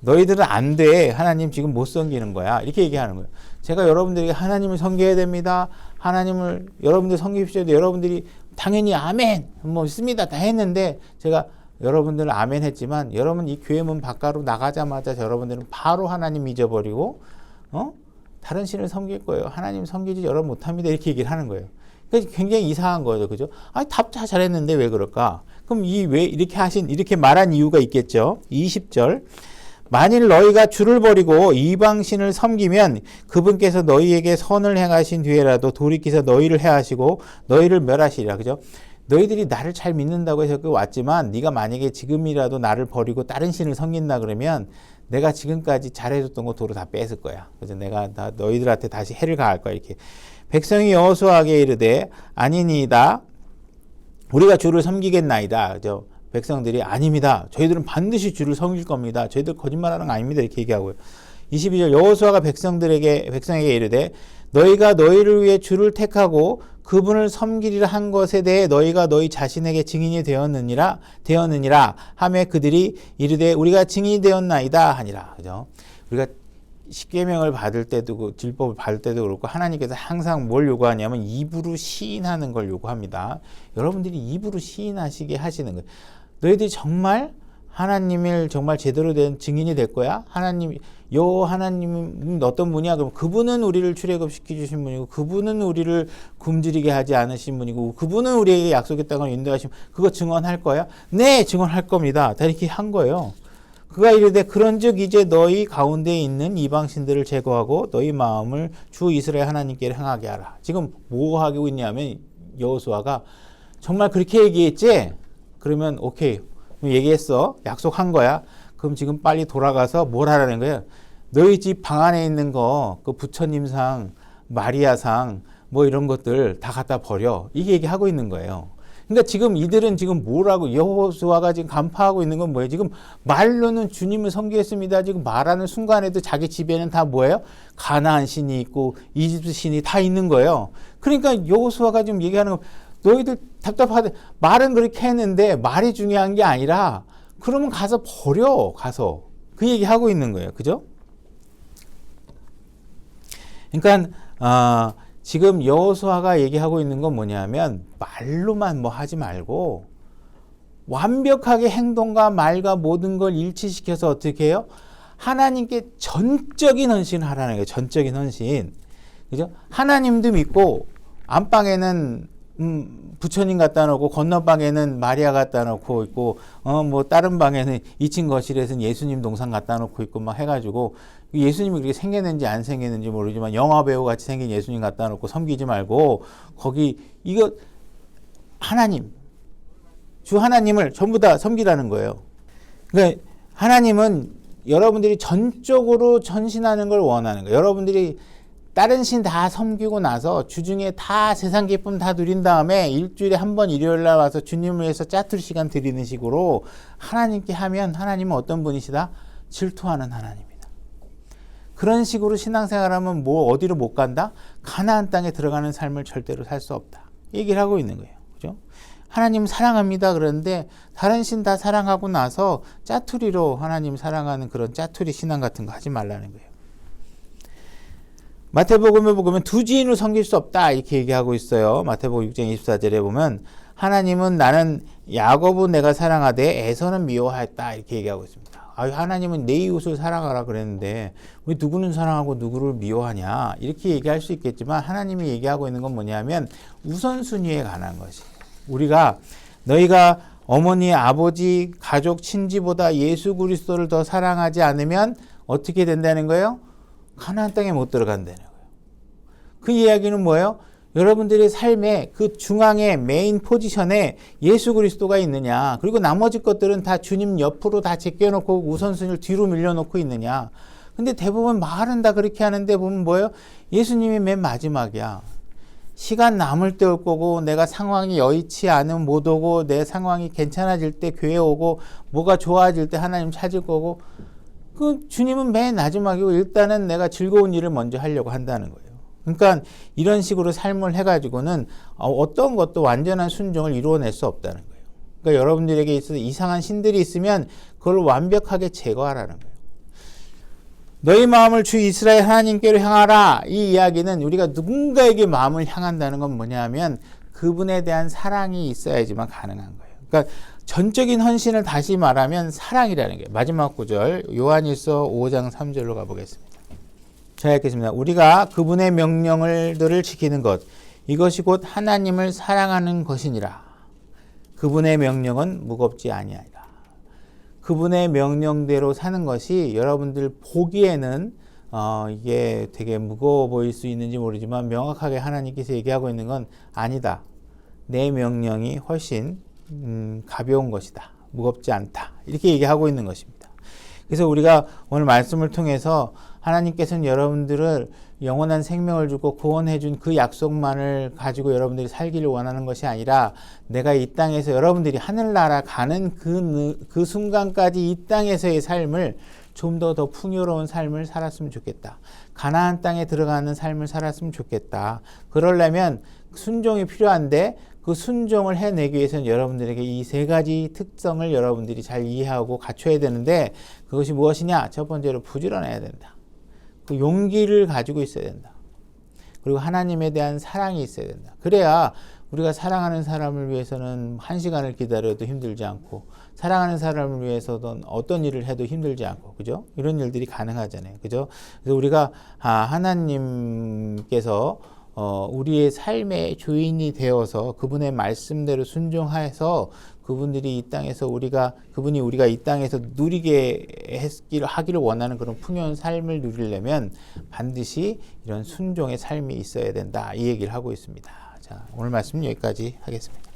너희들은 안 돼. 하나님 지금 못 섬기는 거야. 이렇게 얘기하는 거예요. 제가 여러분들에게 하나님을 섬겨야 됩니다. 하나님을 여러분들 섬기십시오. 여러분들이 당연히 아멘 뭐 있습니다. 다 했는데 제가 여러분들은 아멘 했지만 여러분 이 교회 문 바깥으로 나가자마자 여러분들은 바로 하나님 잊어버리고 다른 신을 섬길 거예요. 하나님 섬기지 여러분 못합니다. 이렇게 얘기를 하는 거예요. 그러니까 굉장히 이상한 거죠. 그죠? 답 다 잘했는데 왜 그럴까? 그럼 왜 이렇게 말한 이유가 있겠죠. 20절 만일 너희가 주를 버리고 이방신을 섬기면 그분께서 너희에게 선을 행하신 뒤에라도 돌이키서 너희를 해하시고 너희를 멸하시리라. 그죠? 너희들이 나를 잘 믿는다고 해서 왔지만 네가 만약에 지금이라도 나를 버리고 다른 신을 섬긴다 그러면 내가 지금까지 잘해줬던 거 도로 다 뺏을 거야. 그래서 내가 너희들한테 다시 해를 가할 거야. 이렇게 백성이 여호수아에게 이르되 아니니이다. 우리가 주를 섬기겠나이다. 그죠? 백성들이 아닙니다. 저희들은 반드시 주를 섬길 겁니다. 저희들 거짓말하는 거 아닙니다. 이렇게 얘기하고요. 22절 여호수아가 백성에게 이르되 너희가 너희를 위해 주를 택하고 그분을 섬기리라 한 것에 대해 너희가 너희 자신에게 증인이 되었느니라 하매 그들이 이르되 우리가 증인이 되었나이다 하니라. 그죠? 우리가 십계명을 받을 때도 율법을 받을 때도 그렇고 하나님께서 항상 뭘 요구하냐면 입으로 시인하는 걸 요구합니다. 여러분들이 입으로 시인하시게 하시는 거예요. 너희들이 정말 하나님을 정말 제대로 된 증인이 될 거야? 하나님은 어떤 분이야? 그럼 그분은 우리를 출애굽시켜 주신 분이고 그분은 우리를 굶주리게 하지 않으신 분이고 그분은 우리에게 약속의 땅을 인도하신 그거 증언할 거야? 네, 증언할 겁니다. 다 이렇게 한 거예요. 그가 이르되 그런즉 이제 너희 가운데 있는 이방신들을 제거하고 너희 마음을 주 이스라엘 하나님께 향하게 하라. 지금 뭐 하고 있냐면 여호수아가 정말 그렇게 얘기했지? 그러면 오케이. 얘기했어. 약속한 거야. 그럼 지금 빨리 돌아가서 뭘 하라는 거예요? 너희 집 방 안에 있는 거, 그 부처님상, 마리아상, 뭐 이런 것들 다 갖다 버려. 이게 얘기하고 있는 거예요. 그러니까 지금 이들은 지금 뭐라고 여호수아가 지금 간파하고 있는 건 뭐예요? 지금 말로는 주님을 섬기겠습니다. 지금 말하는 순간에도 자기 집에는 다 뭐예요? 가나안 신이 있고 이집트 신이 다 있는 거예요. 그러니까 여호수아가 지금 얘기하는 거 너희들 답답하대. 말은 그렇게 했는데 말이 중요한 게 아니라 그러면 가서 버려. 가서. 그 얘기하고 있는 거예요. 그죠? 그러니까 지금 여호수아가 얘기하고 있는 건 뭐냐면 말로만 뭐 하지 말고 완벽하게 행동과 말과 모든 걸 일치시켜서 어떻게 해요? 하나님께 전적인 헌신을 하라는 거예요. 전적인 헌신. 그죠? 하나님도 믿고 안방에는 부처님 갖다 놓고 건너방에는 마리아 갖다 놓고 있고 뭐 다른 방에는 2층 거실에서는 예수님 동상 갖다 놓고 있고 막 해가지고 예수님이 그렇게 생겼는지 안 생겼는지 모르지만 영화배우 같이 생긴 예수님 갖다 놓고 섬기지 말고 거기 이거 하나님 주 하나님을 전부 다 섬기라는 거예요. 그러니까 하나님은 여러분들이 전적으로 전신하는 걸 원하는 거예요. 여러분들이 다른 신 다 섬기고 나서 주중에 다 세상 기쁨 다 누린 다음에 일주일에 한 번 일요일 날 와서 주님을 위해서 짜투리 시간 드리는 식으로 하나님께 하면 하나님은 어떤 분이시다? 질투하는 하나님이다. 그런 식으로 신앙생활하면 뭐 어디로 못 간다? 가나안 땅에 들어가는 삶을 절대로 살 수 없다. 얘기를 하고 있는 거예요. 그죠? 하나님 사랑합니다. 그런데 다른 신 다 사랑하고 나서 짜투리로 하나님 사랑하는 그런 짜투리 신앙 같은 거 하지 말라는 거예요. 마태복음에 보면 두 지인을 섬길 수 없다 이렇게 얘기하고 있어요. 마태복음 6장 24절에 보면 하나님은 나는 야곱은 내가 사랑하되 에서는 미워하였다 이렇게 얘기하고 있습니다. 하나님은 내 이웃을 사랑하라 그랬는데 왜 누구는 사랑하고 누구를 미워하냐 이렇게 얘기할 수 있겠지만 하나님이 얘기하고 있는 건 뭐냐면 우선순위에 관한 것이 우리가 너희가 어머니, 아버지, 가족, 친지보다 예수 그리스도를 더 사랑하지 않으면 어떻게 된다는 거예요? 가나안 땅에 못 들어간다는 거예요. 그 이야기는 뭐예요? 여러분들의 삶의 그 중앙에 메인 포지션에 예수 그리스도가 있느냐, 그리고 나머지 것들은 다 주님 옆으로 다 제껴놓고 우선순위를 뒤로 밀려놓고 있느냐. 근데 대부분 말은 다 그렇게 하는데 보면 뭐예요? 예수님이 맨 마지막이야. 시간 남을 때 올 거고, 내가 상황이 여의치 않으면 못 오고, 내 상황이 괜찮아질 때 교회 오고, 뭐가 좋아질 때 하나님 찾을 거고, 그 주님은 맨 마지막이고, 일단은 내가 즐거운 일을 먼저 하려고 한다는 거예요. 그러니까 이런 식으로 삶을 해가지고는 어떤 것도 완전한 순종을 이루어낼 수 없다는 거예요. 그러니까 여러분들에게 있어서 이상한 신들이 있으면 그걸 완벽하게 제거하라는 거예요. 너희 마음을 주 이스라엘 하나님께로 향하라. 이 이야기는 우리가 누군가에게 마음을 향한다는 건 뭐냐면 그분에 대한 사랑이 있어야지만 가능한 거예요. 그러니까 전적인 헌신을 다시 말하면 사랑이라는 거예요. 마지막 구절 요한일서 5장 3절로 가보겠습니다. 자, 읽겠습니다. 우리가 그분의 명령들을 지키는 것, 이것이 곧 하나님을 사랑하는 것이니라. 그분의 명령은 무겁지 아니하리라. 그분의 명령대로 사는 것이 여러분들 보기에는 이게 되게 무거워 보일 수 있는지 모르지만 명확하게 하나님께서 얘기하고 있는 건 아니다. 내 명령이 훨씬 가벼운 것이다. 무겁지 않다. 이렇게 얘기하고 있는 것입니다. 그래서 우리가 오늘 말씀을 통해서 하나님께서는 여러분들을 영원한 생명을 주고 구원해 준 그 약속만을 가지고 여러분들이 살기를 원하는 것이 아니라 내가 이 땅에서 여러분들이 하늘나라 가는 그 순간까지 이 땅에서의 삶을 좀 더 풍요로운 삶을 살았으면 좋겠다. 가나안 땅에 들어가는 삶을 살았으면 좋겠다. 그러려면 순종이 필요한데 그 순종을 해내기 위해서는 여러분들에게 이 세 가지 특성을 여러분들이 잘 이해하고 갖춰야 되는데 그것이 무엇이냐? 첫 번째로 부지런해야 된다. 그 용기를 가지고 있어야 된다. 그리고 하나님에 대한 사랑이 있어야 된다. 그래야 우리가 사랑하는 사람을 위해서는 1시간을 기다려도 힘들지 않고 사랑하는 사람을 위해서든 어떤 일을 해도 힘들지 않고, 그죠? 이런 일들이 가능하잖아요. 그죠? 그래서 우리가 하나님께서 우리의 삶의 주인이 되어서 그분의 말씀대로 순종해서 그분들이 이 땅에서 그분이 우리가 이 땅에서 누리게 하기를 원하는 그런 풍요한 삶을 누리려면 반드시 이런 순종의 삶이 있어야 된다. 이 얘기를 하고 있습니다. 자, 오늘 말씀은 여기까지 하겠습니다.